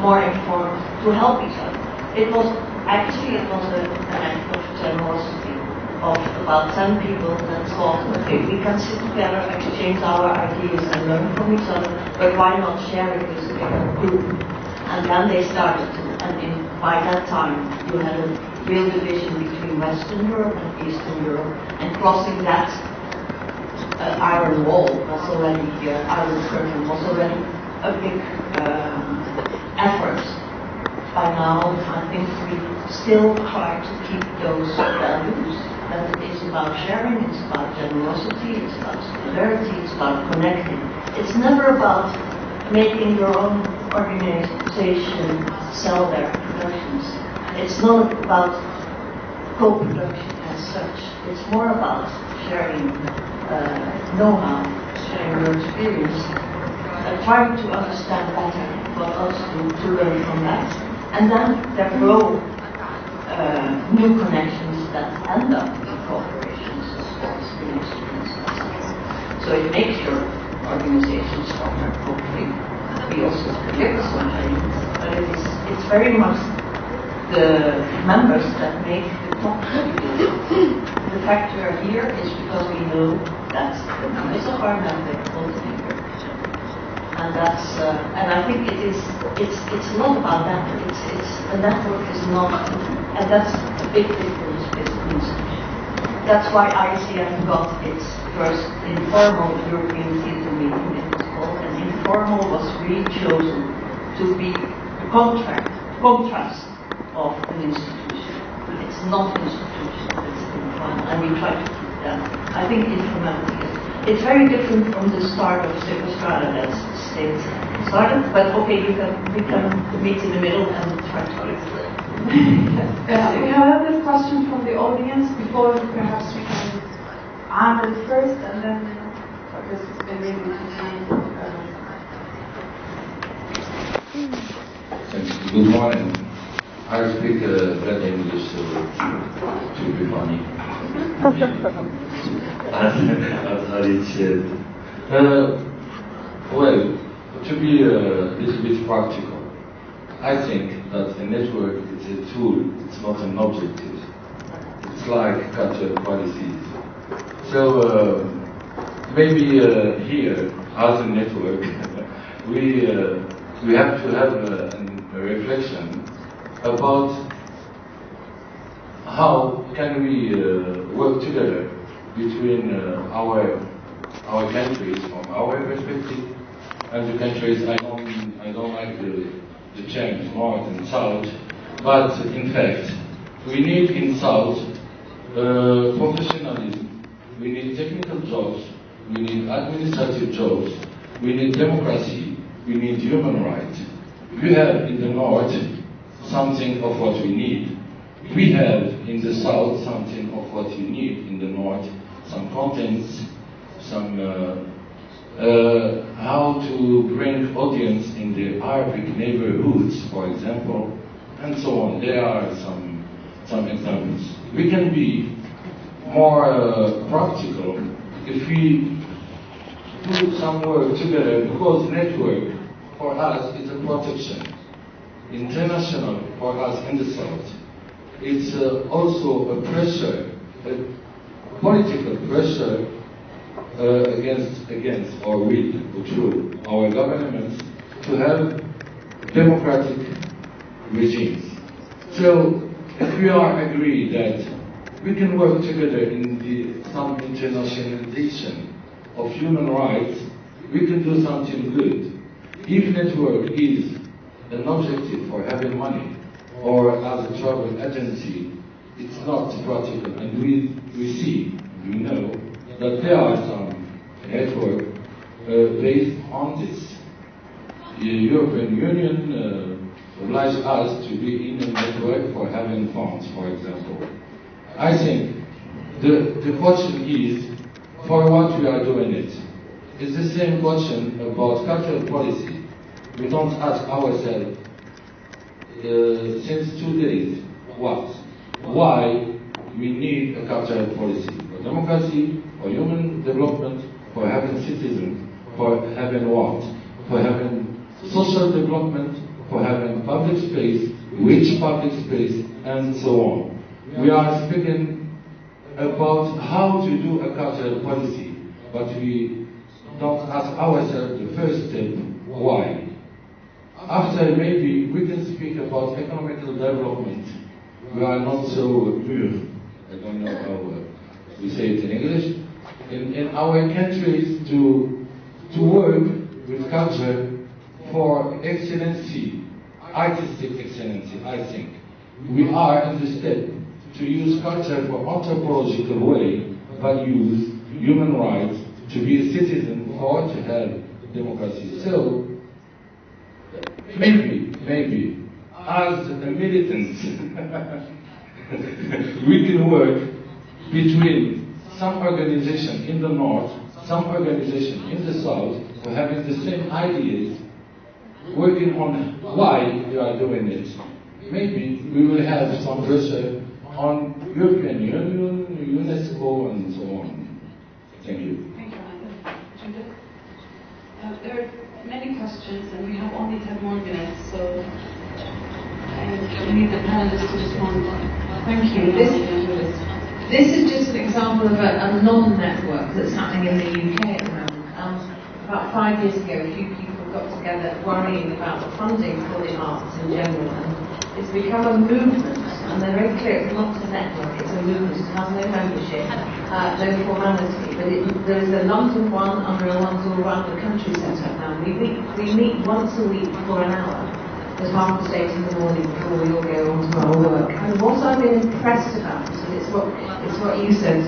more informed, to help each other. It was an act of generosity of about 10 people that thought, okay, we can sit together, exchange our ideas and learn from each other, but why not share it with a group? And then they started to, and by that time you had a real division between Western Europe and Eastern Europe, and crossing that iron wall was already, iron curtain was already a big effort. By now, I think we still try to keep those values, that it is about sharing, it's about generosity, it's about solidarity, it's about connecting. It's never about making your own organization sell their productions. It's not about co-production as such. It's more about sharing know-how, sharing your experience, trying to understand better what else to learn from that. And then there grow new connections that end up in cooperations, sports, instruments, etc. So it makes your organization stronger, hopefully. We also predict some things, but it's very much the members that make the top. The fact we are here is because we know that the members of our network want to be here. And that's and I think it's not about that. It's the network is not, and that's a big difference between institutions. That's why IETM got its first informal European theatre meeting. It was called, and informal was really chosen to be the contrast of an institution. It's not an institution, it's informal, and we try to keep that. I think informality is. It's very different from the start of Strada that state started, but okay, we can meet in the middle and try to explain. We have this question from the audience before perhaps we can answer it first, and then this is maybe we can Good morning. I speak bad English to be funny. Well, to be a little bit practical, I think that a network it's a tool, it's not an objective. It's like cultural policies. So maybe here, as a network, we have to have a reflection about how can we work together between our countries from our perspective and the countries. I don't like the terms North and South, but in fact we need in South professionalism, we need technical jobs, we need administrative jobs, we need democracy, we need human rights. We have in the North something of what we need. We have in the South something of what you need in the North, some contents, some how to bring audience in the Arabic neighborhoods, for example, and so on. There are some examples. We can be more practical if we do some work together, because network for us is a protection. International for us in the South. It's also a pressure, a political pressure against or with or through our governments to have democratic regimes. So if we are agreed that we can work together in some internationalization of human rights, we can do something good. If network is an objective for having money or as a travel agency, it's not practical. And we see, we know, that there are some network based on this. The European Union obliged us to be in a network for having funds, for example. I think the question is, for what we are doing it. It's the same question about cultural policy. We don't ask ourselves, since 2 days, why we need a cultural policy for democracy, for human development, for having citizens, for having what? For having social development, for having public space, rich public space, and so on. We are speaking about how to do a cultural policy, but we don't ask ourselves the first step, why? After, maybe we can speak about economical development. We are not so pure. I don't know how we say it in English. In our countries to work with culture for excellency, artistic excellency, I think. We are in the step to use culture for anthropological way, but use human rights to be a citizen or to have democracy. So, maybe, as a militant, we can work between some organization in the North, some organization in the South, who are having the same ideas, working on why we are doing it. Maybe we will have some pressure on European Union, UNESCO, and so on. Thank you. Thank you. There are many questions, and we have only 10 more minutes, so I need the panelists to respond. Thank you. This is just an example of a non-network that's happening in the UK at the moment. About 5 years ago, a few people got together worrying about the funding for the arts in general, and it's become a movement, and they're very clear it's not a network, it's a movement. It has no membership, no formality, but there is a London one, Unreal ones all around the country set up now. We meet once a week for an hour at 8:30 in the morning before we all go on to our work. And what I've been impressed about, and it's what you said,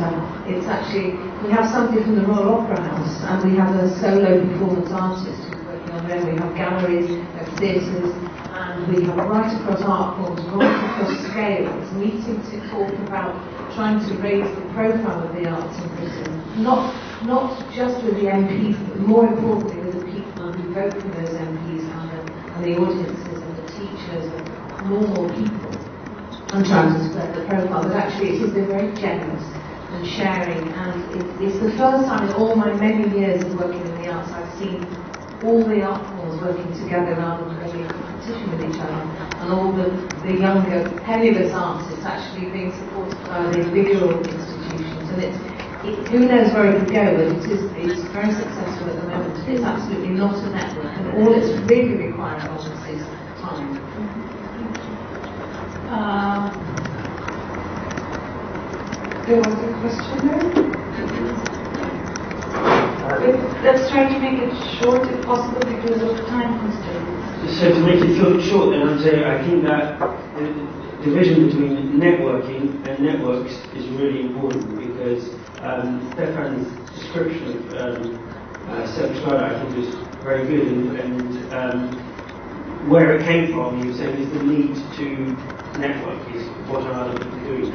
it's actually, we have somebody from the Royal Opera House, and we have a solo performance artist who's working on them. We have galleries, we have theatres, and we have right across art forms, right across scales, meeting to talk about trying to raise the profile of the arts in Britain. Not just with the MPs, but more importantly with the people who vote for those MPs and the audiences and the teachers and normal people, and trying to spread the profile. But actually it has been very generous and sharing, and it's the first time in all my many years of working in the arts I've seen all the alcohols working together rather than being in competition with each other, and all the younger, penniless artists actually being supported by the bigger institutions. And who knows where it could go, but it's very successful at the moment. It is absolutely not a network, and all it's really requiring of us is time. There was a question there. Let's try to make it short if possible because of time constraints. So to make it short, then I'd say I think that the division between networking and networks is really important because Stefan's description of service provider I think was very good, and where it came from, he was saying, is the need to network is what are other people doing.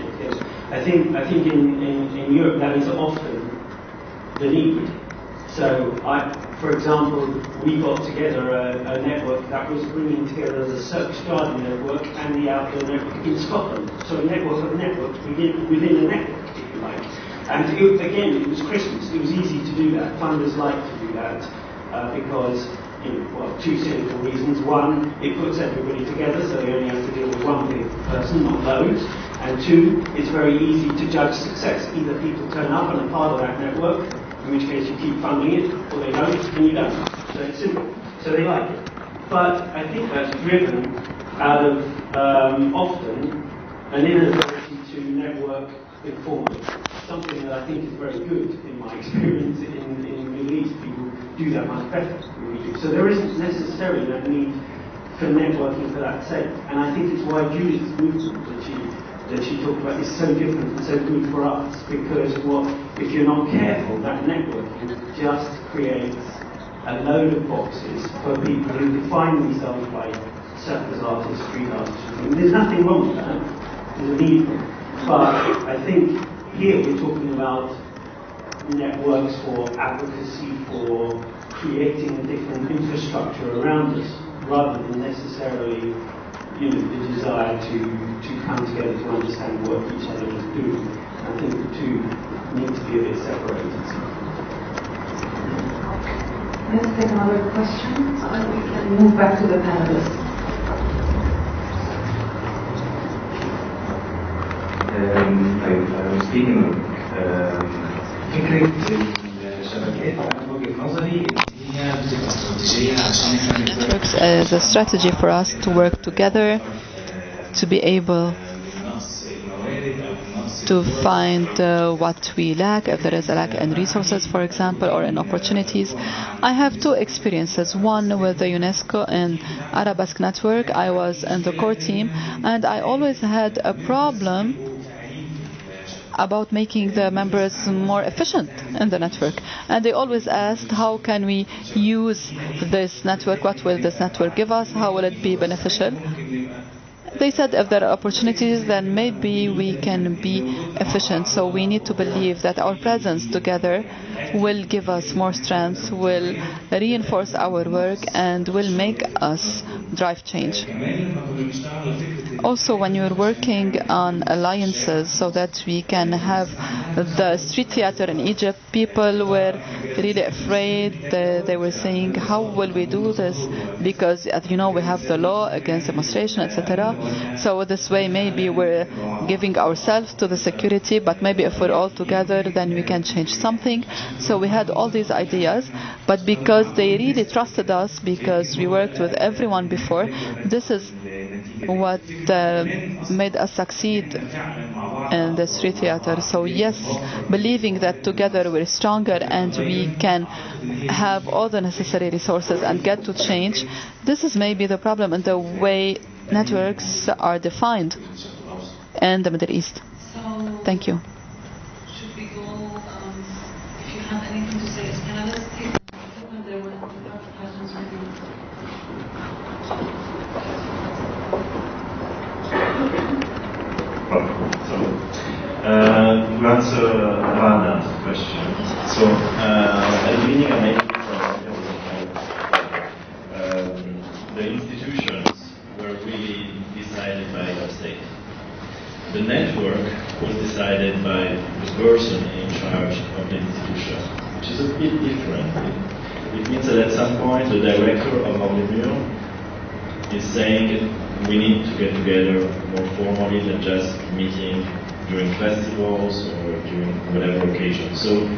I think in Europe that is often the need. So, for example, we got together a network that was bringing together the Circus Garden network and the outdoor network in Scotland. So a network of networks within a network, if you like. And again, it was Christmas. It was easy to do that. Funders like to do that because, two simple reasons. One, it puts everybody together, so they only have to deal with one big person, not loads. And two, it's very easy to judge success. Either people turn up and are part of that network, in which case you keep funding it, or they don't, and you don't. So it's simple. So they like it. But I think that's driven out of often an inability to network informally. Something that I think is very good in my experience in the Middle East. People do that much better than we do. So there isn't necessarily that need for networking for that sake. And I think it's why Judith's movement that she talked about is so different and so good for us, because if you're not careful, that networking just creates a load of boxes for people who define themselves by circus artists, street artists. And there's nothing wrong with that. There's a need for it. But I think here we're talking about networks for advocacy, for creating a different infrastructure around us, rather than necessarily the desire to come together to understand what each other is doing. I think the two need to be a bit separated. Let's take another question, and we can move back to the panelists. speaking فكرة الشبكات من وجهة نظري هي بتبقى استراتيجية عشان احنا networks as a strategy for us to work together, to be able to find what we lack, if there is a lack in resources, for example, or in opportunities. I have two experiences. One with the UNESCO and Arabesque network. I was in the core team, and I always had a problem about making the members more efficient in the network. And they always asked, how can we use this network? What will this network give us? How will it be beneficial? They said if there are opportunities, then maybe we can be efficient. So we need to believe that our presence together will give us more strength, will reinforce our work, and will make us drive change. Also, when you're working on alliances so that we can have the street theater in Egypt, people were really afraid. They were saying, how will we do this? Because, as you know, we have the law against demonstration, etc. So this way, maybe we're giving ourselves to the security, but maybe if we're all together, then we can change something. So we had all these ideas, but because they really trusted us, because we worked with everyone before, this is what made us succeed in the street theater. So yes, believing that together we're stronger and we can have all the necessary resources and get to change, this is maybe the problem in the way networks are defined in the Middle East. Thank you. Should we go, if you have anything to say as panelists, please. There were questions to answer Rana's question. So, at the beginning I made the institutions were really decided by the state. The network was decided by the person in charge of the institution, which is a bit different. It means that at some point the director of Orlimur is saying we need to get together more formally than just meeting during festivals or during whatever occasion. So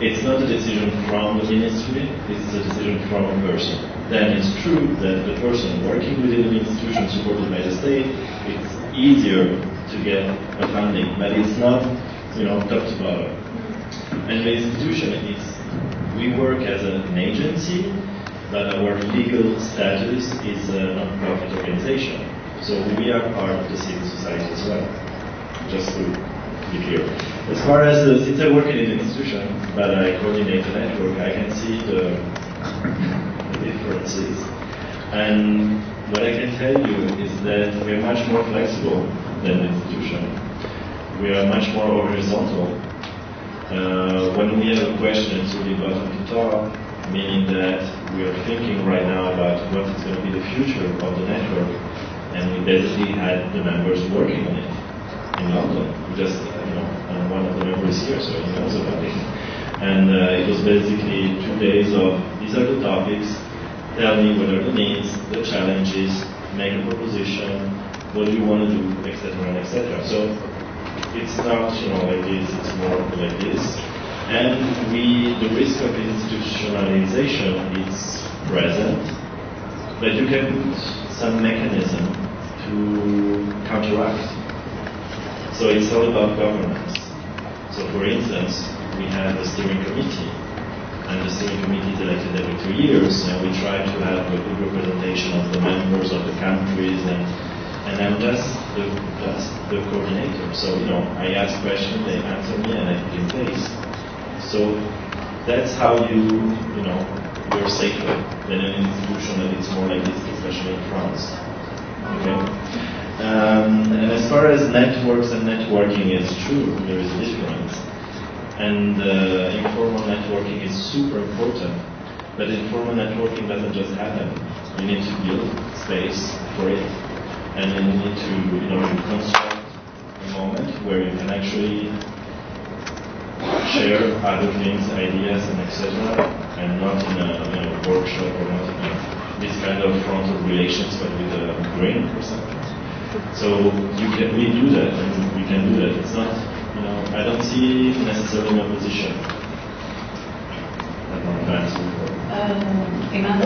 it's not a decision from the ministry, it's a decision from a person. Then it's true that the person working within an institution supported by the state, it's easier to get a funding, but it's not, top to bottom. And the institution is, we work as an agency, but our legal status is a non-profit organization. So we are part of the civil society as well, just to be clear. As far as since I work in an institution, but I coordinate a network, I can see the differences. And what I can tell you is that we are much more flexible than the institution. We are much more horizontal. When we have a question, it's really bottom to top, meaning that we are thinking right now about what is going to be the future of the network, and we basically had the members working on it in London. Just, and one of the members here, so he knows about it. And it was basically 2 days of, these are the topics, tell me what are the needs, the challenges, make a proposition, what do you want to do, etc., etc. So it's not, like this, it's more like this. And the risk of institutionalization is present, but you can put some mechanism to counteract. So it's all about governance. So for instance, we have a steering committee, and the steering committee is elected every 2 years, and we try to have a good representation of the members of the countries, and I'm just the coordinator. So, I ask questions, they answer me, and I put in place. So that's how you're safer than an institution that it's more like this, especially in France. Okay? And as far as networks and networking, it's true, there is a difference. And informal networking is super important, but informal networking doesn't just happen. You need to build space for it, and then you need to, construct a moment where you can actually share other things, ideas, and etc., and not in a workshop or not in this kind of frontal relations, but with a brain or something. So we do that, and we can do that. It's not, I don't see necessarily an opposition. I don't know if I answered. إيمان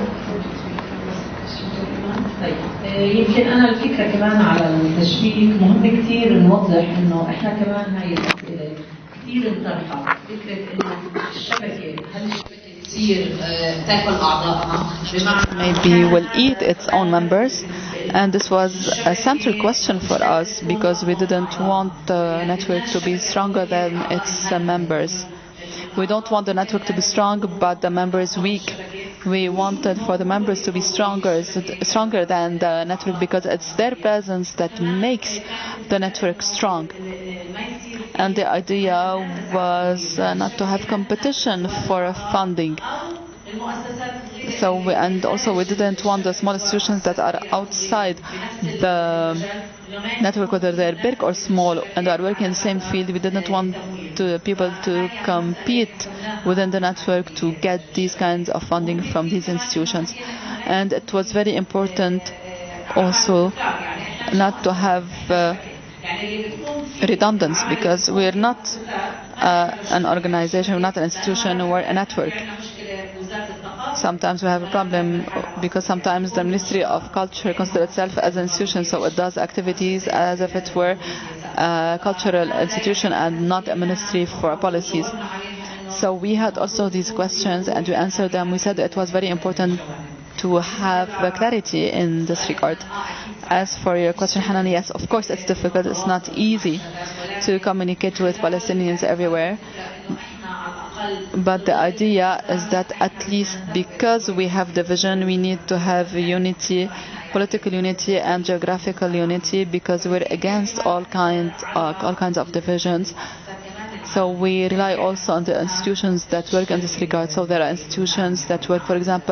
يمكن أنا الفكرة كمان على التشبيك مهم كثير نوضح إنه إحنا كمان هاي الأسئلة كثير نطرحها. فكرة إنه الشبكة هل الشبكة تصير تاكل أعضائها بمعنى maybe will eat its own members, and this was a central question for us because we didn't want the network to be stronger than its members. We don't want the network to be strong but the members weak. We wanted for the members to be stronger than the network because it's their presence that makes the network strong. And the idea was not to have competition for funding. So we didn't want the small institutions that are outside the network, whether they're big or small, and are working in the same field. We didn't want people to compete within the network to get these kinds of funding from these institutions. And it was very important also not to have redundancy, because we're not an organization, we're not an institution, we're a network. Sometimes we have a problem because sometimes the Ministry of Culture considers itself as an institution, so it does activities as if it were a cultural institution and not a ministry for policies. So we had also these questions and we answered them. We said it was very important to have clarity in this regard. As for your question, Hanan, yes, of course it's difficult. It's not easy to communicate with Palestinians everywhere. But the idea is that at least because we have division, we need to have unity, political unity and geographical unity, because we're against all kinds of divisions. So we rely also on the institutions that work in this regard. So there are institutions that work, for example,